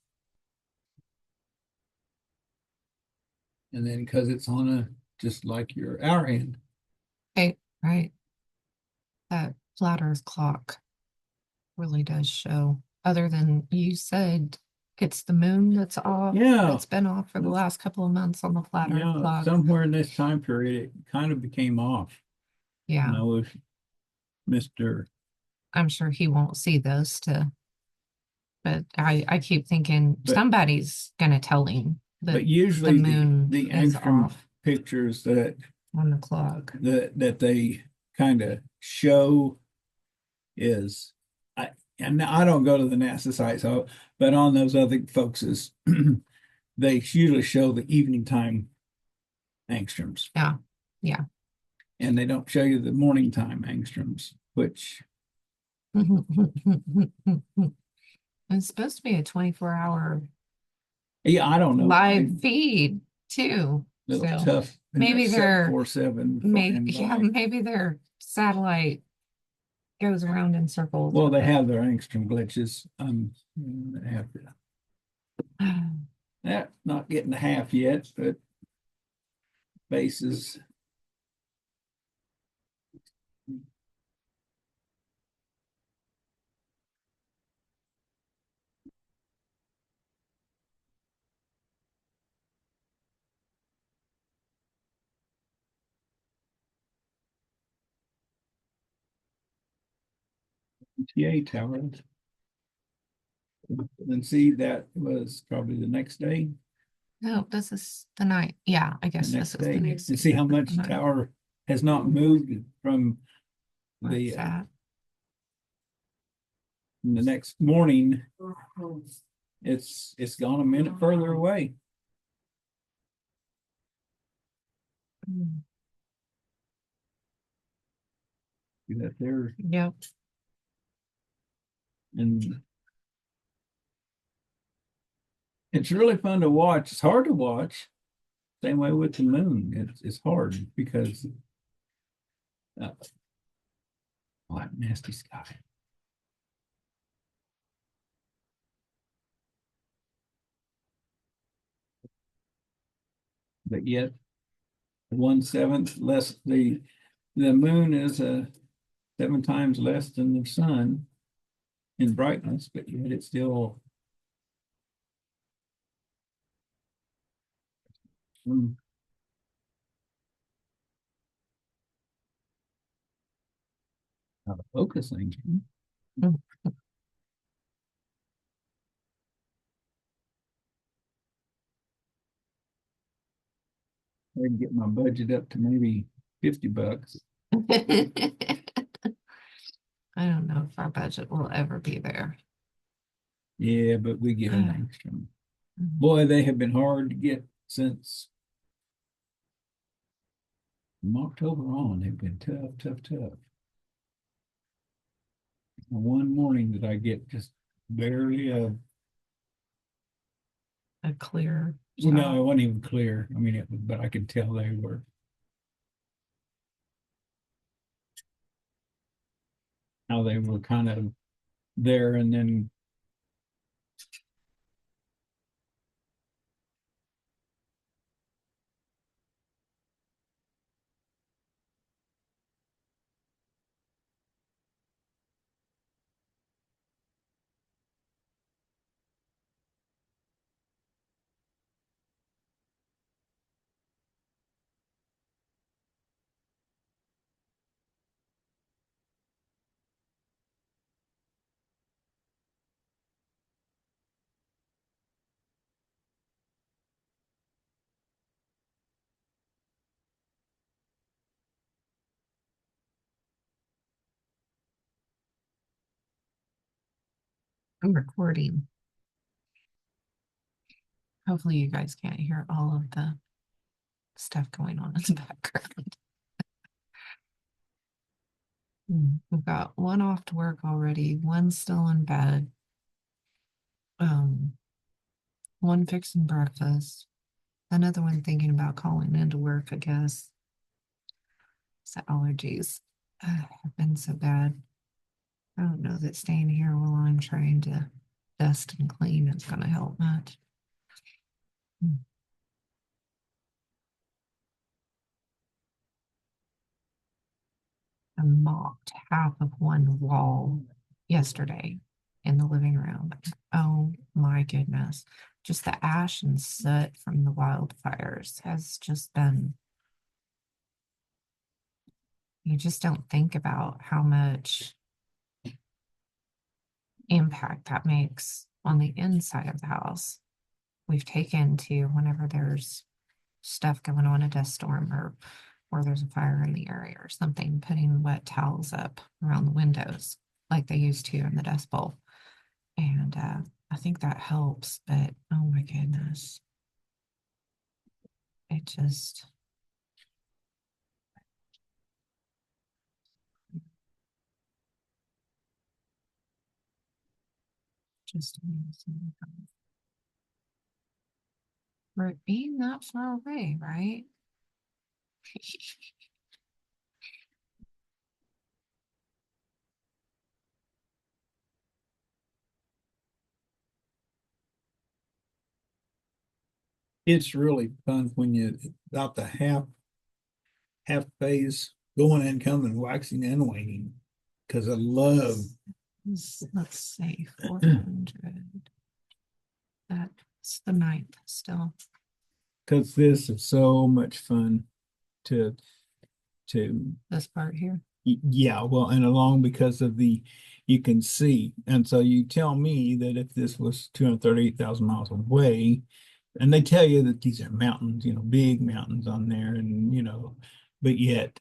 and then because it's on a just like your hour hand. Right, right. That flat Earth clock really does show. Other than you said it's the moon that's off. Yeah, It's been off for the last couple of months on the flat Earth yeah. clock. Somewhere in this time period, it kind of became off. And Yeah, I was Mr. I'm sure he won't see this to, but I keep thinking But somebody's gonna tell him that but the usually moon the is angstrom off pictures that on the clock. that they kind of show is and I don't go to the NASA site, so but on those other folks's they usually show the evening time angstroms, Yeah, yeah. and they don't show you the morning time angstroms, which It's supposed to be a 24-hour yeah, I don't know. live feed too. Little So tough in their maybe they're 747 maybe flying yeah, by. maybe their satellite goes around in circles. Well, they have their angstrom glitches. They have to, not getting to half yet, but bases. TA tower. And see, that was probably the next day. No, this is the night. Yeah, I The guess this next is the day, next and see how much night. tower has not moved from Where it's the at. the next morning. It's gone a minute further away. Mm. See that there, Yep. and it's really fun to watch. It's hard to watch. Same way with the moon. It's hard because Uh, what nasty sky. But yet 1/7 less the moon is 7 times less than the sun in brightness, but yet it's still mm, not focusing. Mm. I can get my budget up to maybe $50. I don't know if our budget will ever be there. Yeah, but we get an extra. Mhm. Boy, they have been hard to get since from October on. They've been tough, tough, tough. One morning that I get just barely A clear well, no, it shot. wasn't even clear. I mean, but I could tell how they were kind of there, and then I'm recording. Hopefully you guys can't hear all of the stuff going on in the background. We've got one off to work already, one still in bed, um, one fixing breakfast, another one thinking about calling into work, I guess. The allergies have been so bad. I don't know that staying here while I'm trying to dust and clean is going to help much. I mopped half of one wall yesterday in the living room. Oh my goodness. Just the ash and soot from the wildfires has just been, you just don't think about how much impact that makes on the inside of the house. We've taken to whenever there's stuff going on, a dust storm or there's a fire in the area or something, putting wet towels up around the windows like they used to in the Dust Bowl. And I think that helps, but oh my goodness, it just amazing. For it being that far away, right? it's really fun when you about the half phase going and coming, waxing and waning. Because I love Let's say 400. That's the ninth still. because this is so much fun to to This part here. yeah, well, and along because of the you can see, and so you tell me that if this was 238,000 miles away, and they tell you that these are mountains, big mountains on there, and but yet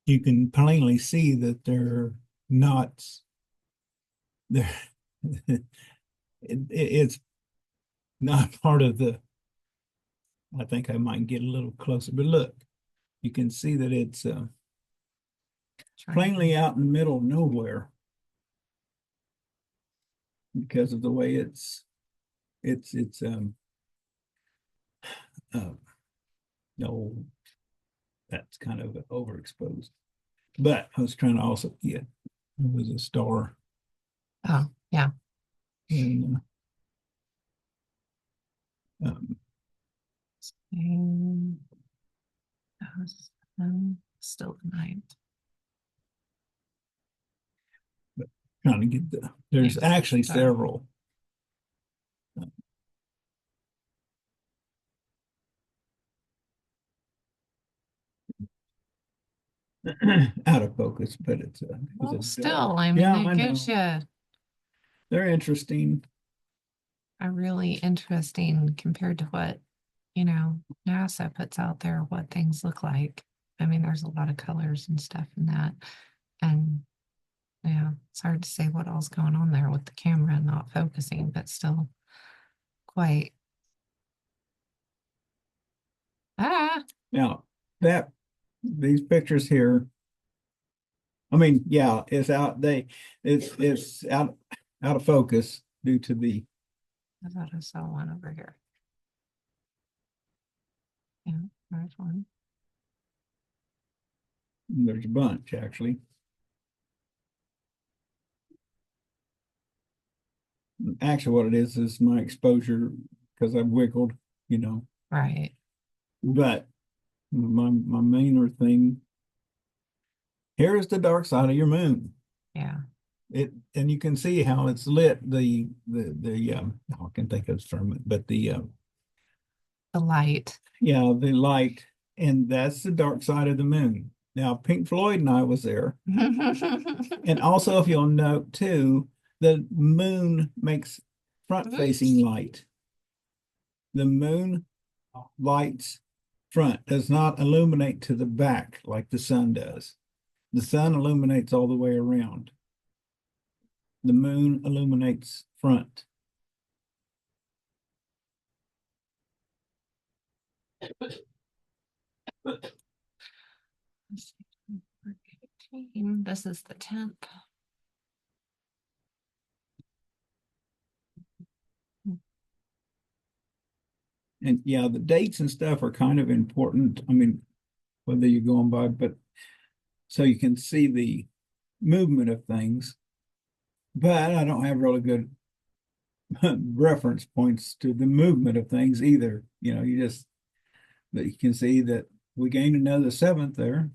you can plainly see that they're not they're it's not part of the. I think I might get a little closer, but look, you can see that it's plainly out in the middle of nowhere because of the way it's uh, no, that's kind of overexposed. But I was trying to also get, it was a star. Oh, yeah. And And that was, still the night. trying to get there's Yes, actually star. several. Out of focus, but it's Well, a still, dove. I mean, Yeah, it I gives know. you They're interesting. a really interesting compared to what, NASA puts out there, what things look like. I mean, there's a lot of colors and stuff in that. And yeah, it's hard to say what all's going on there with the camera not focusing, but still quite. Ah, Now that these pictures here, I mean, yeah, it's out. It's out of focus due to the. I thought I saw one over here. Yeah, there's one. There's a bunch actually. Actually, what it is my exposure because I've wiggled, you know. Right. But my mainer thing here is the dark side of your moon. Yeah. And you can see how it's lit. I can think of from it, but The light. yeah, the light, and that's the dark side of the moon. Now, Pink Floyd and I was there, and also if you'll note too, the moon makes front-facing light. The moon lights front, does not illuminate to the back like the sun does. The sun illuminates all the way around. The moon illuminates front. This is the 10th. And yeah, the dates and stuff are kind of important. I mean, whether you're going by, but so you can see the movement of things. But I don't have really good reference points to the movement of things either. You just, but you can see that we gained another seventh there.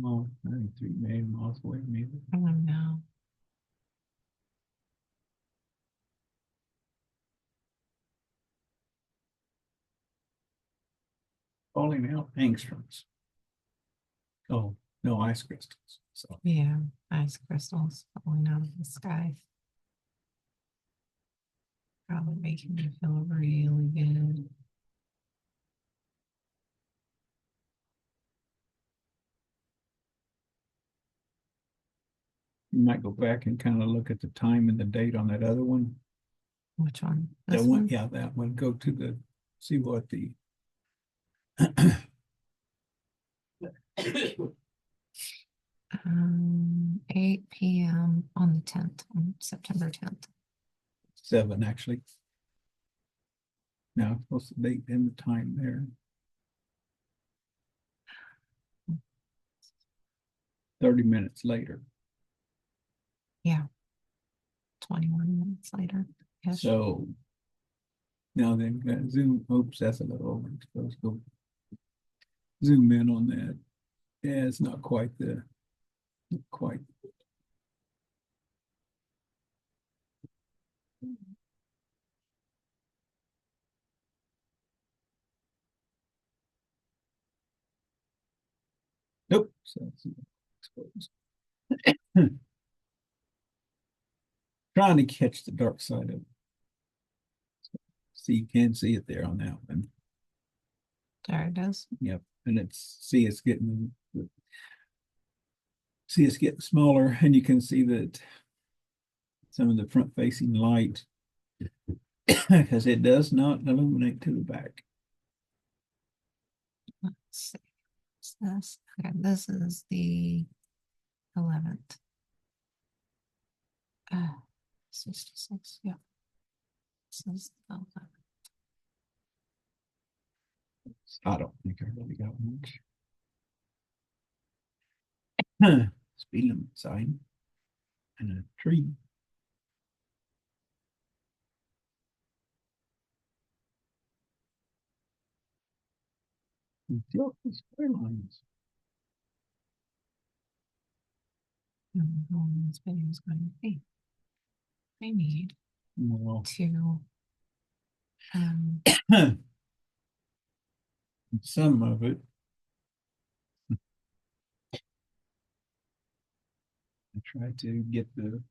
Oh, 93 million miles away, maybe. Oh no. Falling out angstroms. Oh, no, ice crystals. So Yeah, ice crystals falling out of the sky. Probably making me feel really good. you might go back and kind of look at the time and the date on that other one. Which one? That This one, one? yeah, that one. Go to see what the 8 p.m. on the 10th, on September 10th. 7 actually. Now, what's the date and the time there? 30 minutes later. Yeah, 21 minutes later. So now then zoom. Oops, that's a little overexposed. Go zoom in on that. Yeah, it's not quite the, not quite. Nope. So it's exposed. Trying to catch the dark side of it. See, you can see it there on that one. There it is. Yep. And see it's getting smaller, and you can see that some of the front facing light because it does not illuminate to the back. Let's see. What's this? Okay, this is the 11th. 66. Yeah. This is the 11th. I don't think I really got much. Speed limit sign and a tree. Look, the square lines. How long this video is going to be. I need Well, to some of it. I try to get the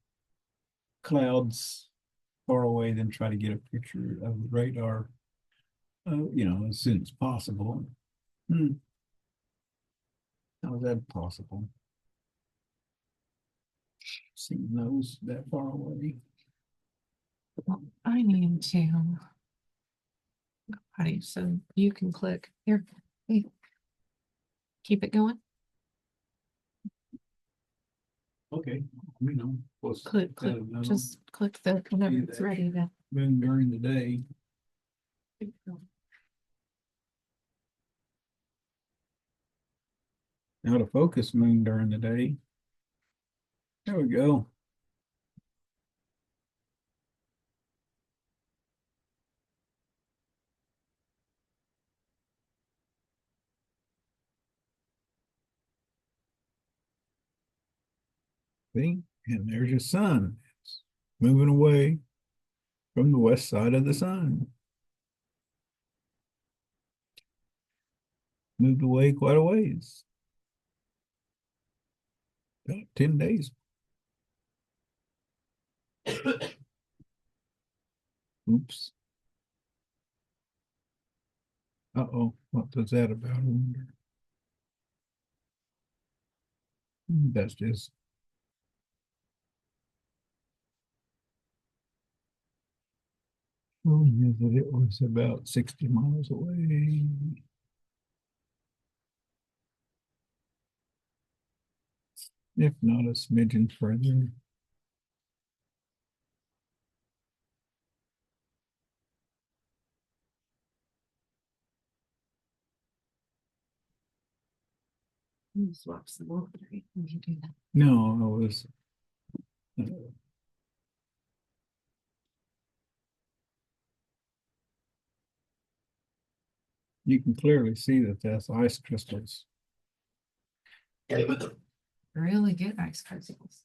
clouds far away, then try to get a picture of the radar, as soon as possible. How is that possible? Seeing those that far away. well, I need to so you can click here. Hey, keep it going. Okay, Click, just click the whenever it's ready to moon during the day. Out of focus moon during the day. There we go. See, and there's your sun. It's moving away from the west side of the sun. Moved away quite a ways. About 10 days. Oops. Uh-oh, what was that about? I wonder. That's just showing you that it was about 60 miles away. If not a smidgen further. swap some more. When you do that. No, I was you can clearly see that that's ice crystals. Really good ice crystals.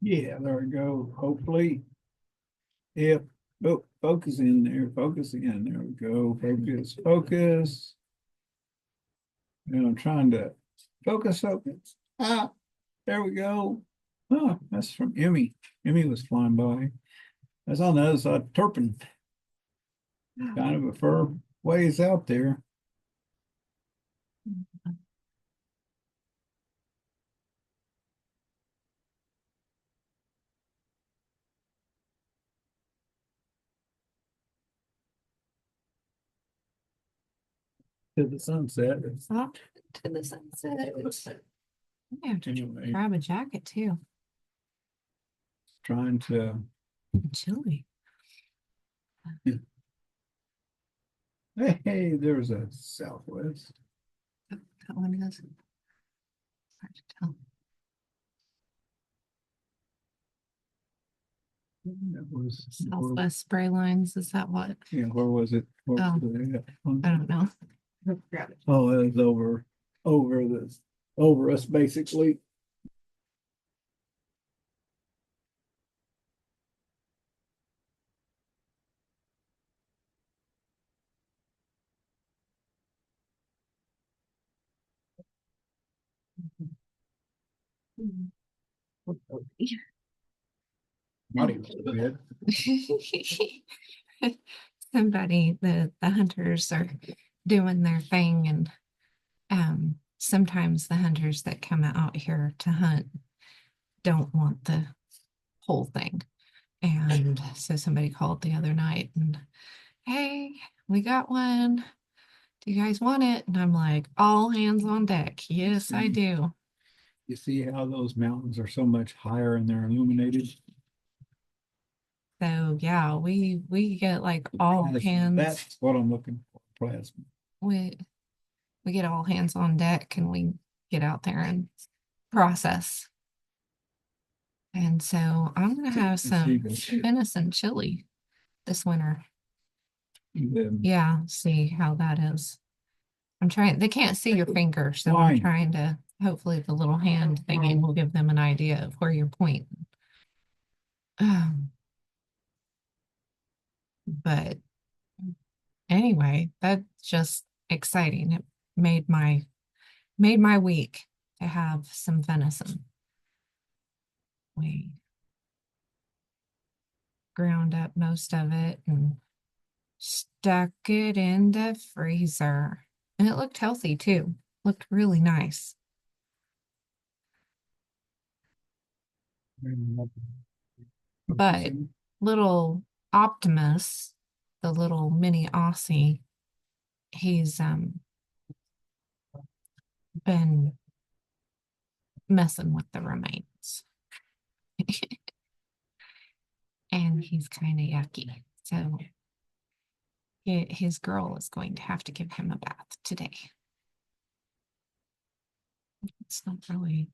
Yeah, there we go. Hopefully, yep, Oh, focus in there, focus in. There we go. Focus, focus. And I'm trying to focus, focus. Ah, there we go. Oh, that's from Emmy. Emmy was flying by. That's on the other side of Turpin. Kind of a fur ways out there. To the sunset. Off to the sunset. I have to Anyway, grab a jacket too. trying to. Chilly. Hey, there's a Southwest. That one is hard to tell. That was Southwest spray lines. Is that what? yeah, where was it? Where Oh, was it at? I don't know. Grab it. Oh, it was over us basically. Mighty good. Somebody, the hunters are doing their thing, and sometimes the hunters that come out here to hunt don't want the whole thing. And so somebody called the other night and, hey, we got one. Do you guys want it? And I'm like, all hands on deck. Yes, I do. You see how those mountains are so much higher and they're illuminated? So yeah, we get like all hands. That's what I'm looking for. Plasma. We get all hands on deck and we get out there and process. And so I'm gonna have some venison chili this winter. Yeah, see how that is. I'm trying, they can't see your finger, so I'm trying to, hopefully the little hand thingy will give them an idea of where you're pointing. But anyway, that's just exciting. It made my week to have some venison. We ground up most of it and stuck it in the freezer. And it looked healthy too. Looked really nice. But little Optimus, the little mini Aussie, he's been messing with the remains. And he's kind of yucky. So his girl is going to have to give him a bath today. It's not really.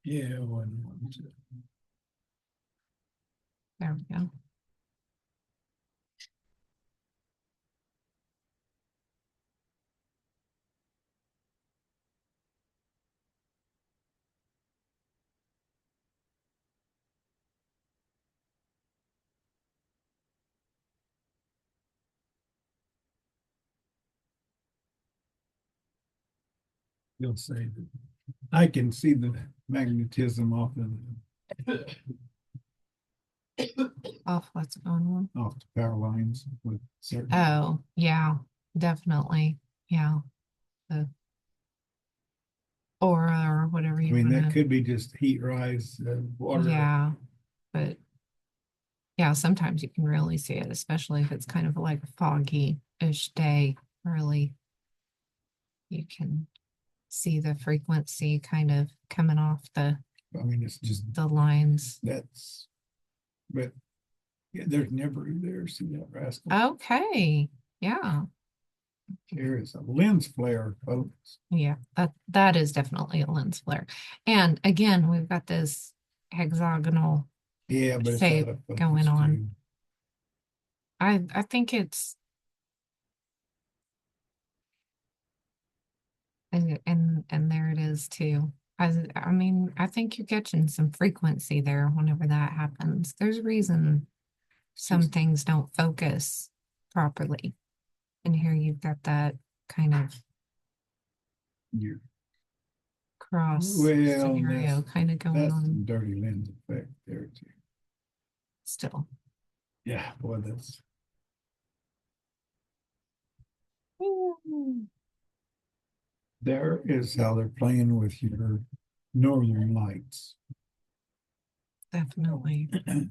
Yeah, There we go. you'll say that I can see the magnetism off Off what's going on? off the power lines with certain. Oh, yeah, definitely. Yeah. The aura or whatever you I mean, want that to. could be just heat rise, water. Yeah, but yeah, sometimes you can really see it, especially if it's kind of like a foggy-ish day. Really, you can see the frequency kind of coming off I mean, it's just the lines. that's, but yeah, there's never there. See that rascal? Okay, yeah, There is a lens flare, folks. yeah, that is definitely a lens flare. And again, we've got this hexagonal Yeah, but it's shape out of focus going on. too. I think it's and there it is too. I mean, I think you're catching some frequency there whenever that happens. There's a reason some Just things don't focus properly. And here you've got that kind of you're cross well, scenario kind of going that's the on dirty lens effect there too. still. Yeah, boy, that's Mm, there is how they're playing with your northern lights. definitely. I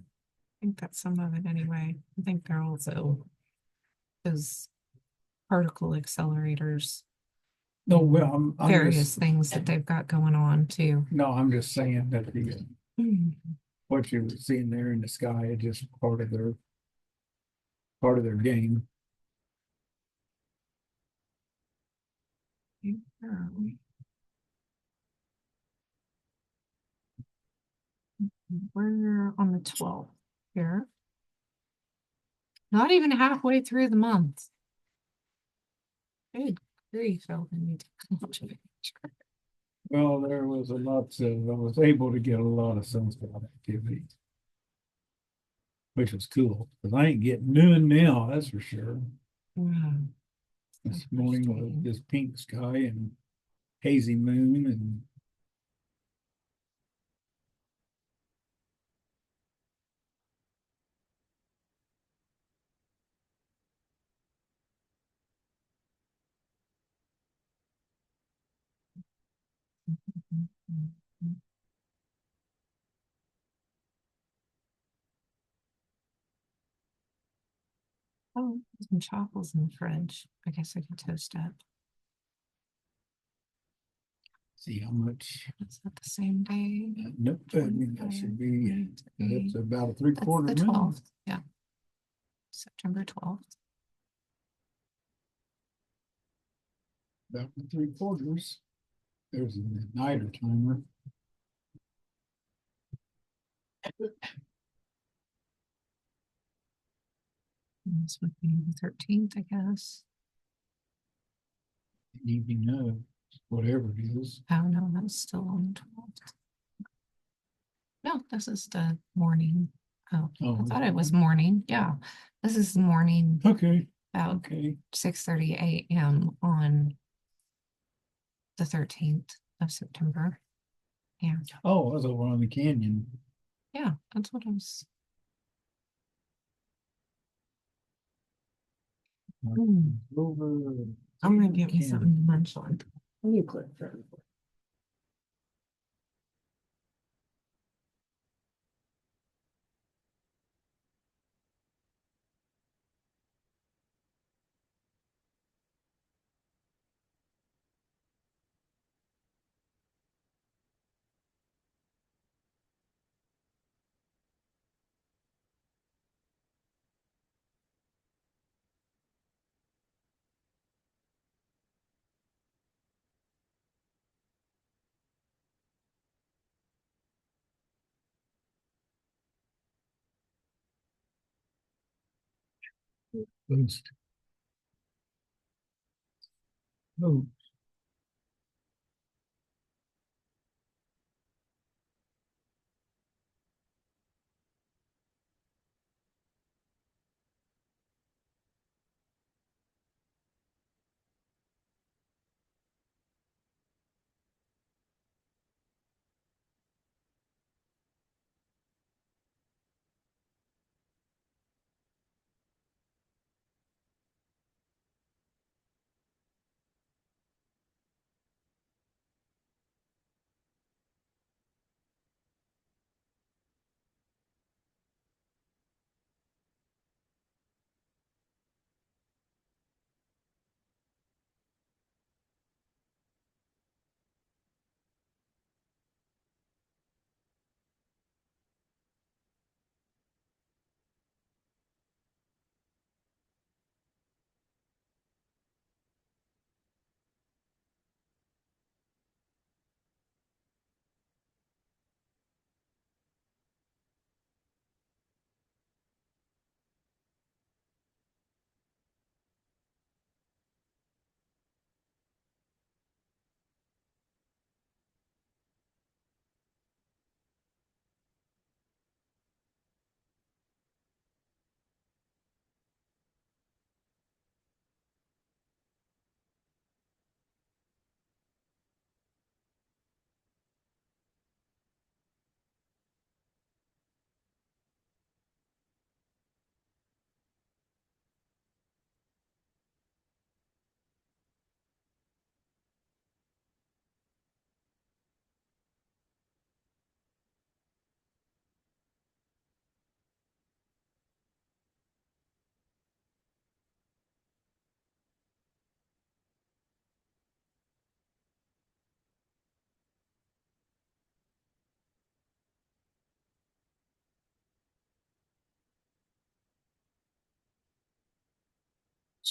think that's some of it anyway. I think they're also those particle accelerators No, and well, I'm various just things that they've got going on too. no, I'm just saying that the Mm. what you're seeing there in the sky is just part of their game. We're on the 12th here. Not even halfway through the month. Good grief, I need to watch a picture. Well, there was a lot of I was able to get a lot of sunspot activity, which was cool because I ain't getting none now, that's for sure. Wow, so This morning was frustrating. just pink sky and hazy moon and Oh, some chocolates in the fridge. I guess I could toast up. see how much. Is that the same day? Nope, I mean that should be that's about a three That's quarter the million. 12th. Yeah, September 12th. About the three quarters. There's a nighter timer. And this would be the 13th, I guess. Evening of whatever it is. Oh no, that's still on the 12th. No, this is the morning. Oh, I Oh, thought it was morning. Yeah, this is the morning okay. about Okay. 6:30 a.m. on the 13th of September. Yeah, Oh, I was over on the canyon. yeah, that's what I was. Over. I'm gonna get me something Canyon. to munch on. You click through. Boost. Oh,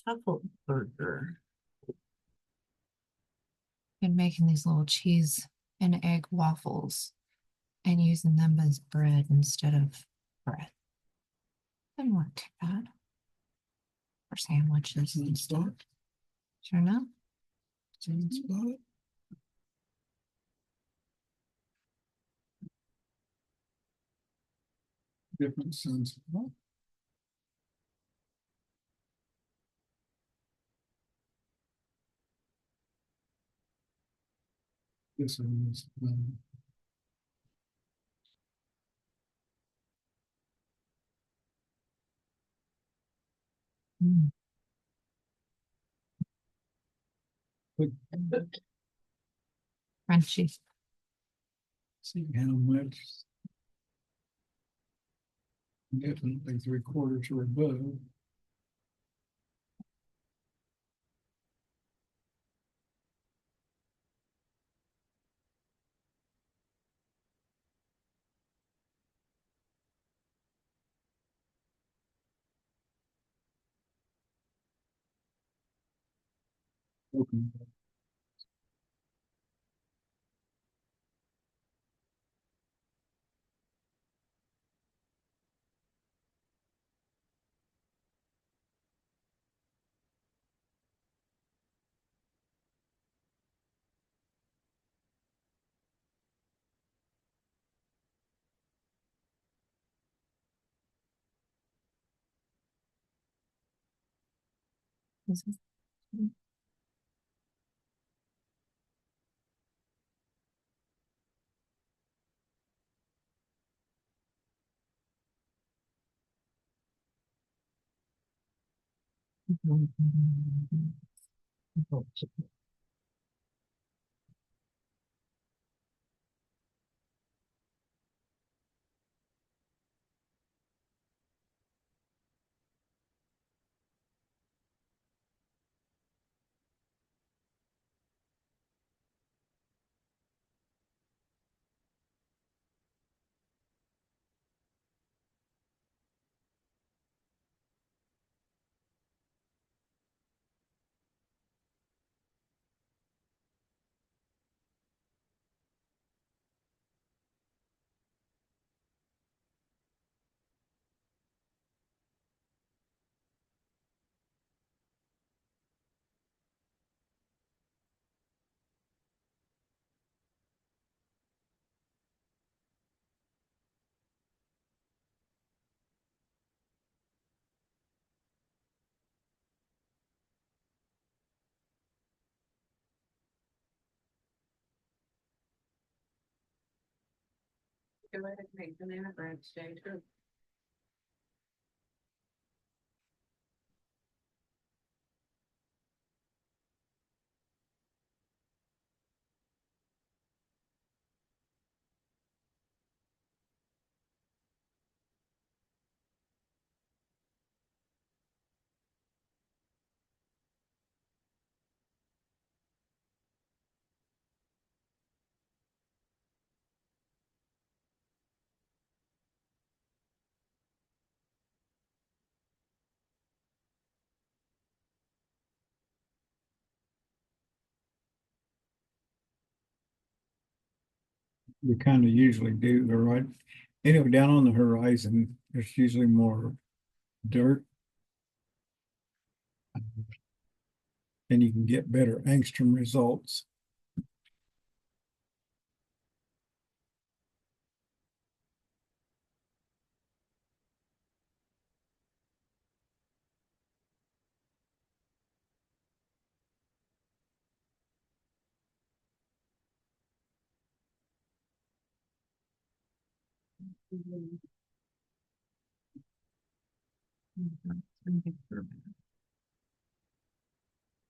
Truffle burger. Been making these little cheese and egg waffles and using them as bread instead of bread. Didn't work too bad for sandwiches and stuff. Sure enough. Different sunspot. This one is Mm. Crunchy. see how much. Definitely 3/4 or above. Okay. This is- Go ahead and make banana bread today too. You kind of usually do the right. Anyway, down on the horizon, there's usually more dirt, and you can get better angstrom results.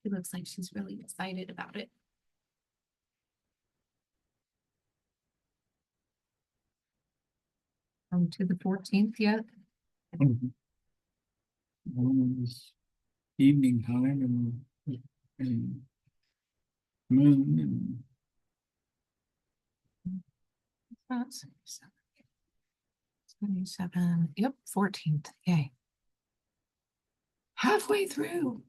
She looks like she's really excited about it. To the 14th yet? It's evening time and moon and That's 27. Yep, 14th. Yay. Halfway through.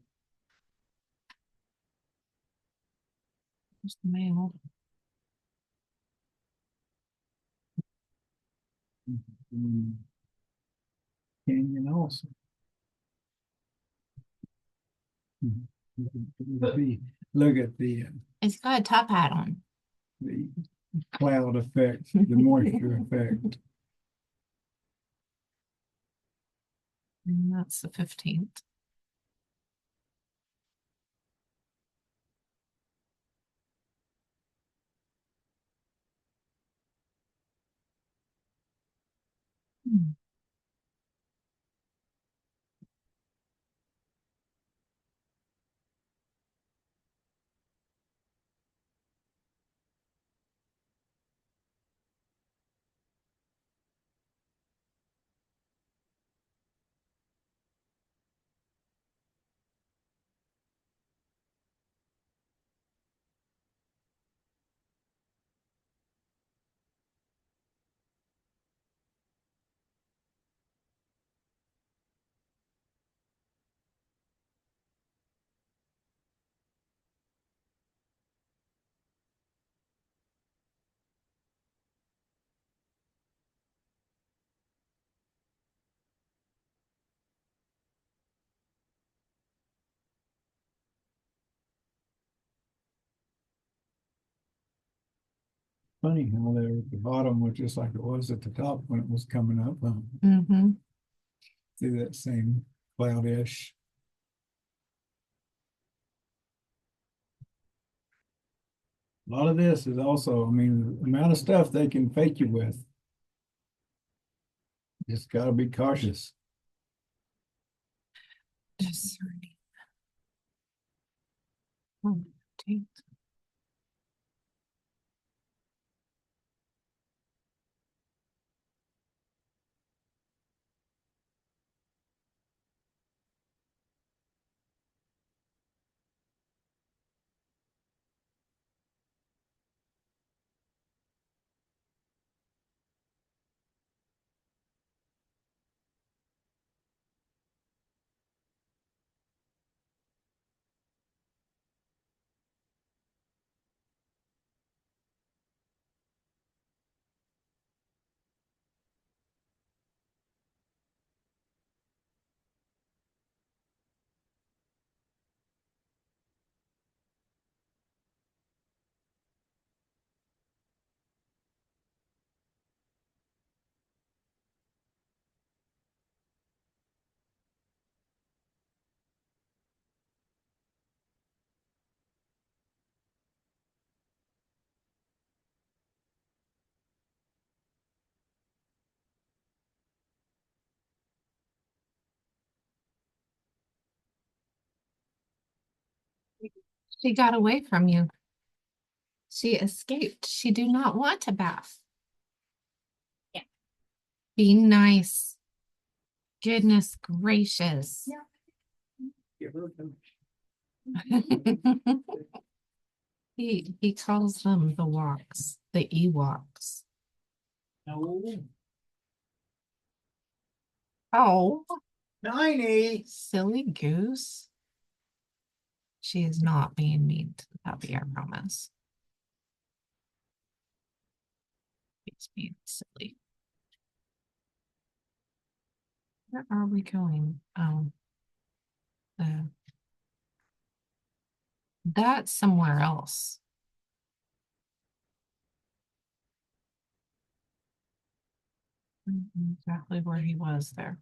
There's the mail. Canyon also. Look at It's got a top hat on. the cloud effect, the moisture effect. And that's the 15th. Hmm. Funny how there at the bottom was just like it was at the top when it was coming up. Mm-hmm. Through that same cloudish. A lot of this is also, I mean, the amount of stuff they can fake you with. Just got to be cautious. Discerning. Oh, 15th. She got away from you. She escaped. She do not want to bath. Yeah. Be nice. Goodness gracious. Give her He calls them the walks, the Ewoks. no. Oh, 90. silly goose. She is not being mean to the puppy, I promise. He's being silly. Where are we going? The that's somewhere else. Exactly where he was there.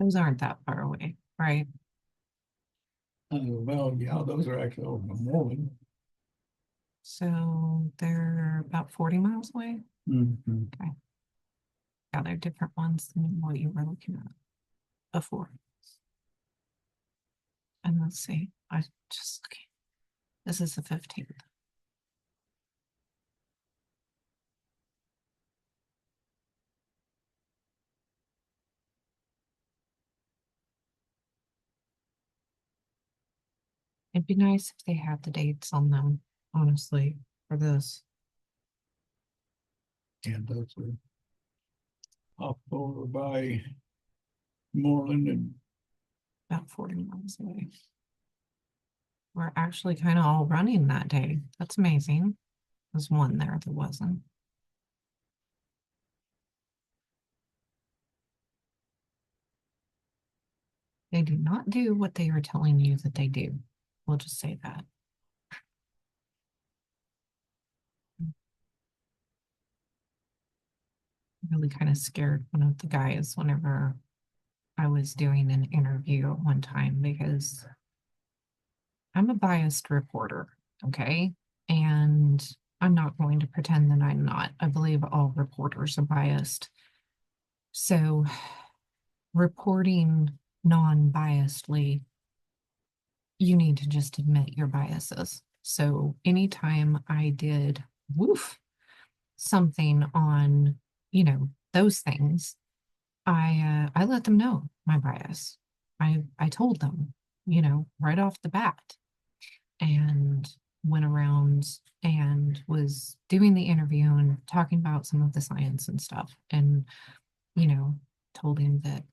Those aren't that far away, right? Well, yeah, those are actually over the morning. So they're about about 40 miles away. Mm-hmm. Okay. Yeah, they're different ones than what you were looking at before. And let's see, I just, okay. This is the 15th. It'd be nice if they had the dates on them, honestly, for this. And those are up over by Moreland and About 40 miles away. We're actually kind of all running that day. That's amazing. There's one there that wasn't. They do not do what they are telling you that they do. We'll just say that. Really kind of scared one of the guys whenever I was doing an interview at one time because I'm a biased reporter, okay? And I'm not going to pretend that I'm not. I believe all reporters are biased. So reporting non-biasedly, you need to just admit your biases. So anytime I did something on, those things, I let them know my bias. I told them, right off the bat, and went around and was doing the interview and talking about some of the science and stuff, and told him that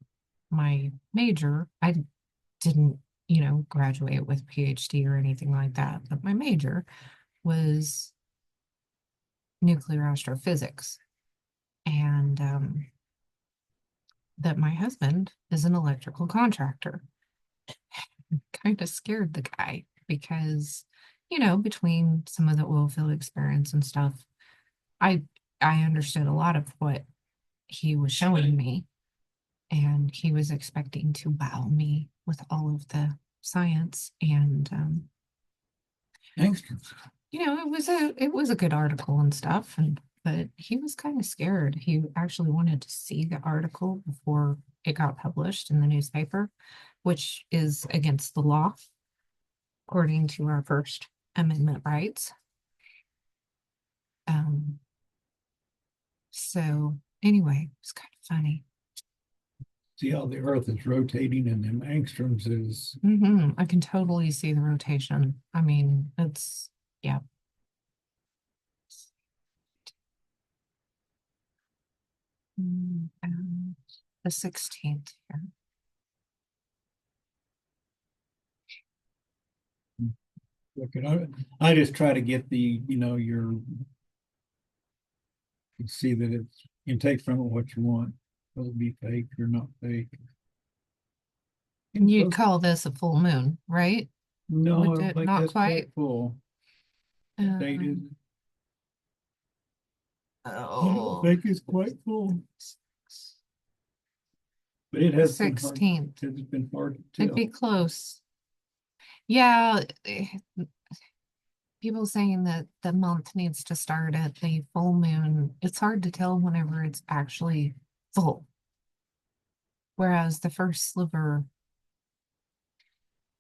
my major, I didn't, graduate with PhD or anything like that, but my major was nuclear astrophysics, and that my husband is an electrical contractor. Kind of scared the guy because, between some of the oil field experience and stuff, I I understood a lot of what he was showing me, and he was expecting to wow me with all of the science. And thanks. it was a good article and stuff, but he was kind of scared. He actually wanted to see the article before it got published in the newspaper, which is against the law according to our First Amendment rights. Um, so anyway, it's kind of funny. See how the earth is rotating and them angstroms is I can totally see the rotation. I mean, yeah. And the 16th here. looking at it. I just try to get the, you see that it's, you can take from it what you want. Will it be fake or not fake? And you'd call this a full moon, right? No, I Would don't it think not that's quite? quite full. What date is it? I don't Oh, think it's quite full. But it has been hard. 16th. It's been hard to It'd tell. be close. Yeah, people saying that the month needs to start at the full moon. It's hard to tell whenever it's actually full. Whereas the first sliver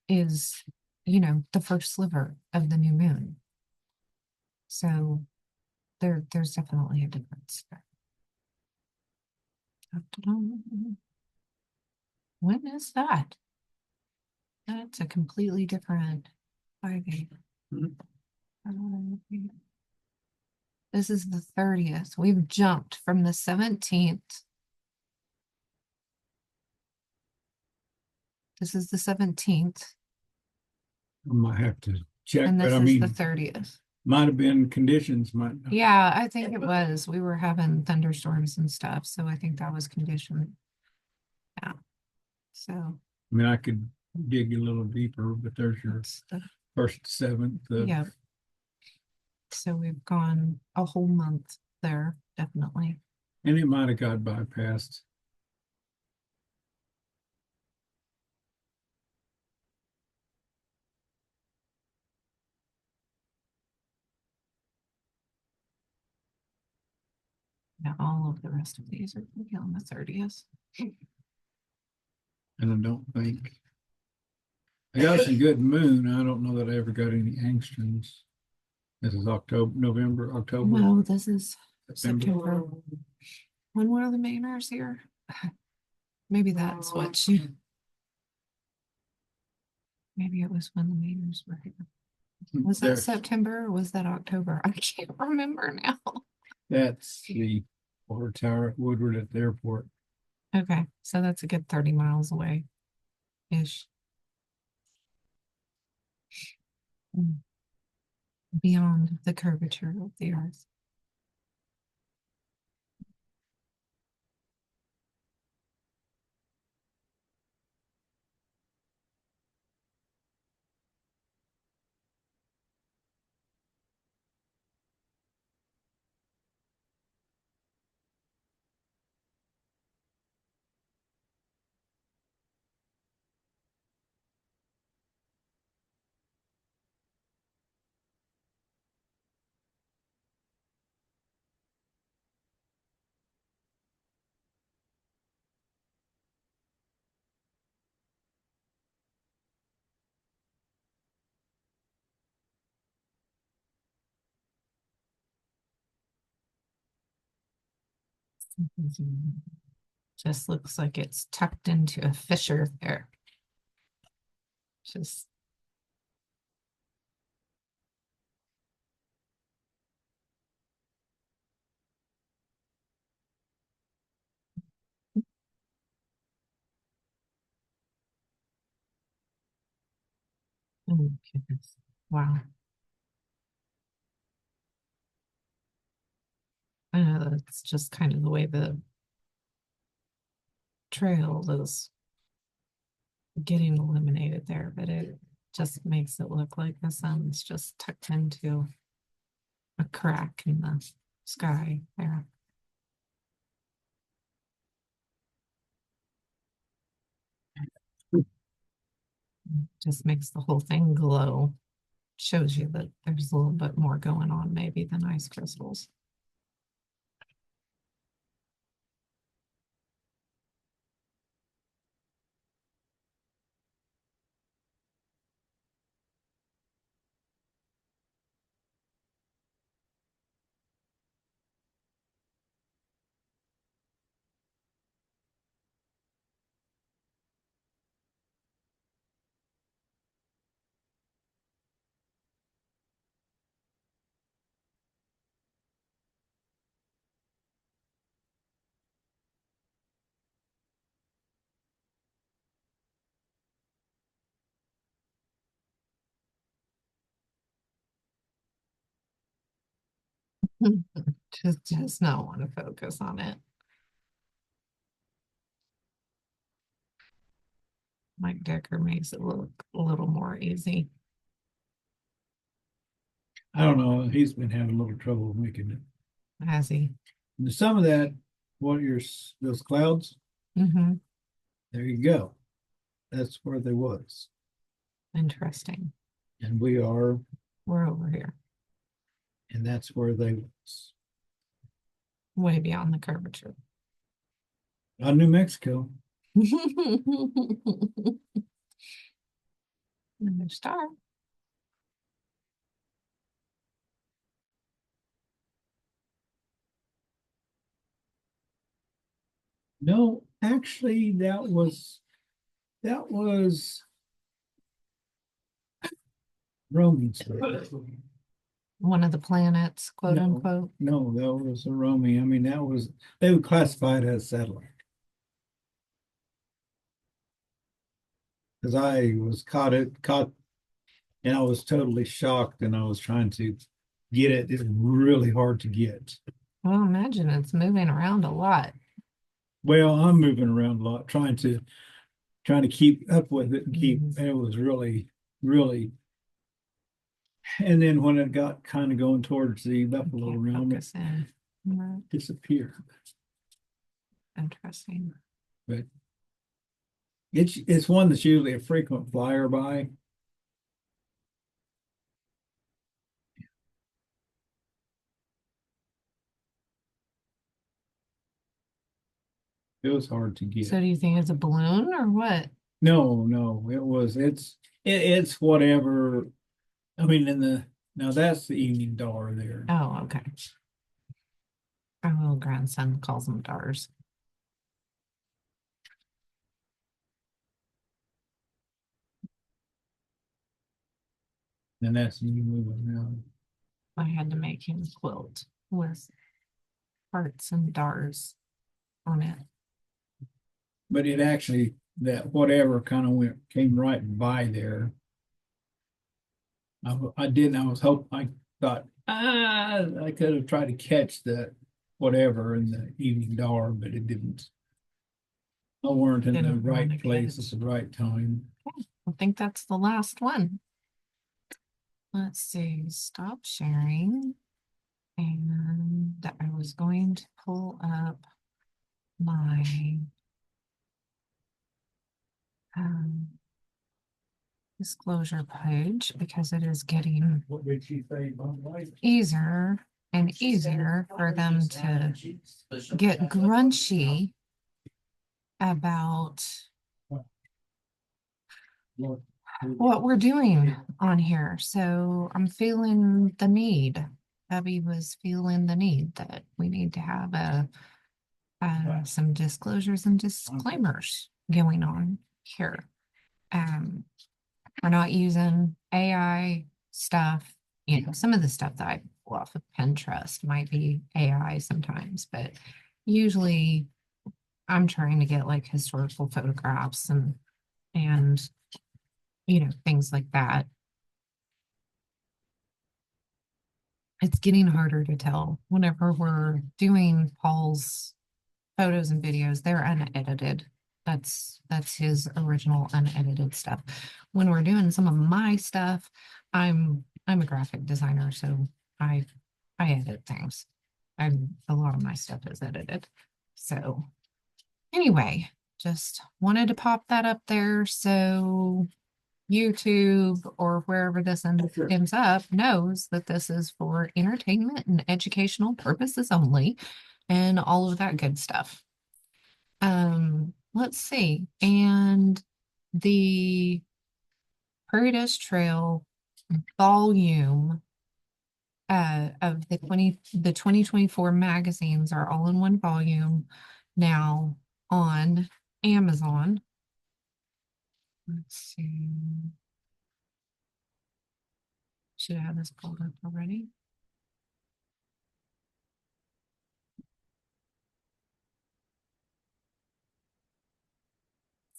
is, the first sliver of the new moon. So there's definitely a difference there. When is that? That's a completely different 5 This is the 30th. We've jumped from the 17th. This is the 17th, I might have to check, and but this I is the mean, 30th. might have been conditions, might not. Yeah, I think it was. We were having thunderstorms and stuff, so I think that was conditioned. Yeah. So I mean, I could dig a little deeper, but there's your first seventh. Yeah. So we've gone a whole month there, definitely. And it might have got bypassed. Now all of the rest of these are gonna be on the 30th. And I don't think I got some good moon. I don't know that I ever got any angstroms. This is October, November, October, No, this is September. September. When were the Mainers here? Maybe that's what she. Maybe it was when the Mainers were here. Was that September or was that October? I can't remember now. That's the water tower at Woodward at the airport. Okay, so that's a good 30 miles away ish. Beyond the curvature of the earth. Just looks like it's tucked into a fissure there. Just oh goodness. Wow. I know that's just kind of the way the trail is getting eliminated there, but it just makes it look like the sun's just tucked into a crack in the sky there. Just makes the whole thing glow. Shows you that there's a little bit more going on maybe than ice crystals. Just does not want to focus on it. Mike Decker makes it look a little more easy. I don't know. He's been having a little trouble making it. Has he? And some of that, those clouds? Mm-hmm. There you go. That's where they was. Interesting. And we're over here. And that's where they was. Way beyond the curvature. On New Mexico. Another star. No, actually, that was roaming star. One of the planets, quote unquote. No, that was a roaming. I mean, they would classify it as satellite. Because I was caught, and I was totally shocked, and I was trying to get it. It's really hard to get. Well, imagine it's moving around a lot. Well, I'm moving around a lot, trying to keep up with it and keep. It was really, really. And then when it got kind of going towards the buffalo realm, it disappeared. Interesting. But it's one that's usually a frequent flyer by. It was hard to get. So do you think it's a balloon or what? No, no, it's whatever. I mean, now that's the evening door there. Oh, okay. Our little grandson calls them dars. And that's you moving around. I had to make him quilt with hearts and dars on it. But it actually that whatever kind of came right by there. I didn't. I was hope. I thought I could have tried to catch that whatever in the evening door, but it didn't. I weren't in the Didn't want to right get place it. at the right time. I think that's the last one. Let's see, stop sharing. And I was going to pull up my um, disclosure page because it is getting What did she say about life? easier and easier for them to get grunchy about what we're doing on here. So I'm feeling the need. Abby was feeling the need that we need to have some disclosures and disclaimers going on here. Um, we're not using AI stuff. You know, some of the stuff that I pull off of Pinterest might be AI sometimes, but usually I'm trying to get like historical photographs and you know, things like that. It's getting harder to tell whenever we're doing Paul's photos and videos, they're unedited. That's his original unedited stuff. When we're doing some of my stuff, I'm a graphic designer, so I I edit things. And a lot of my stuff is edited. So anyway, just wanted to pop that up there so YouTube or wherever this ends up knows that this is for entertainment and educational purposes only and all of that good stuff. Let's see. And the Preparedness Trail volume of the 2024 magazines are all in one volume now on Amazon. Let's see. Should I have this pulled up already?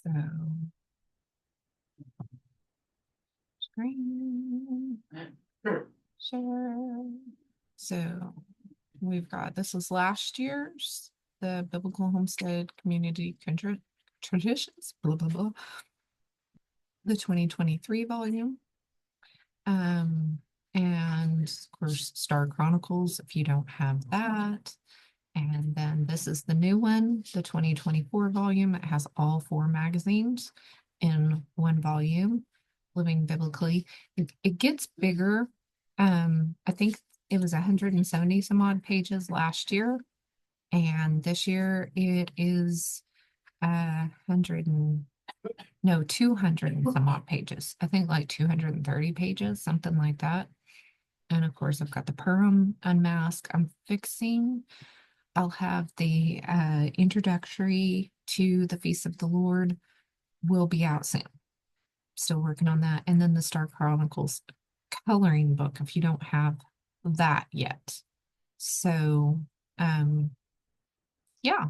So screen share. So we've got this is last year's the Biblical Homestead Community Traditions, blah blah blah. The 2023 volume. And of course Star Chronicles if you don't have that. And then this is the new one, the 2024 volume. It has all 4 magazines in one volume, Living Biblically. It gets bigger. I think it was 170 some odd pages last year. And this year it is 100 and no 200 and some odd pages. I think like 230 pages, something like that. And of course, I've got the Purim Unmask I'm fixing. I'll have the introductory to the Feast of the Lord will be out soon. Still working on that. And then the Star Chronicles coloring book if you don't have that yet. So yeah.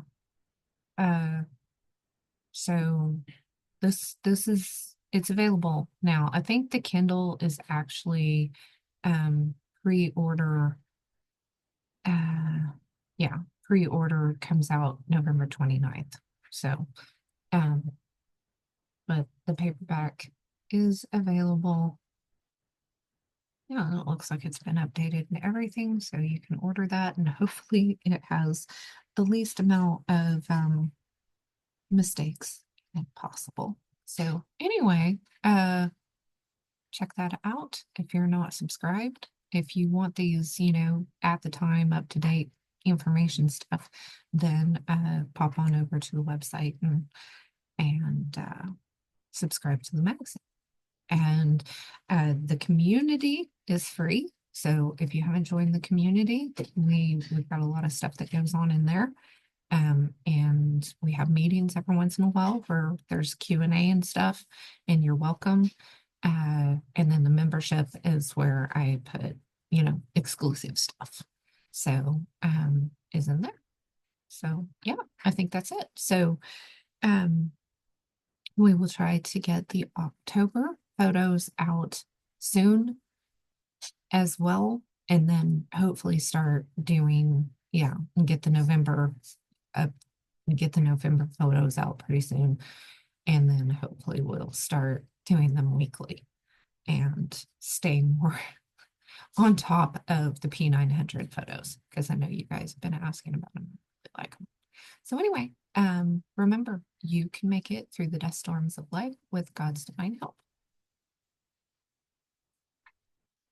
Uh so this is it's available now. I think the Kindle is actually pre-order yeah, pre-order comes out November 29th. So but the paperback is available. Yeah, it looks like it's been updated and everything, so you can order that and hopefully it has the least amount of mistakes if possible. So anyway, check that out if you're not subscribed. If you want these, you know, at the time, up to date information stuff, then pop on over to the website and subscribe to the magazine. And the community is free. So if you haven't joined the community, we've got a lot of stuff that goes on in there. And we have meetings every once in a while where there's Q&A and stuff, and you're welcome. And then the membership is where I put, exclusive stuff. So is in there. So yeah, I think that's it. So we will try to get the October photos out soon as well, and then hopefully start doing, and uh, get the November photos out pretty soon. And then hopefully we'll start doing them weekly and stay more on top of the P-900 photos, because I know you guys have been asking about them. I like them. So anyway, remember, you can make it through the dust storms of life with God's divine help.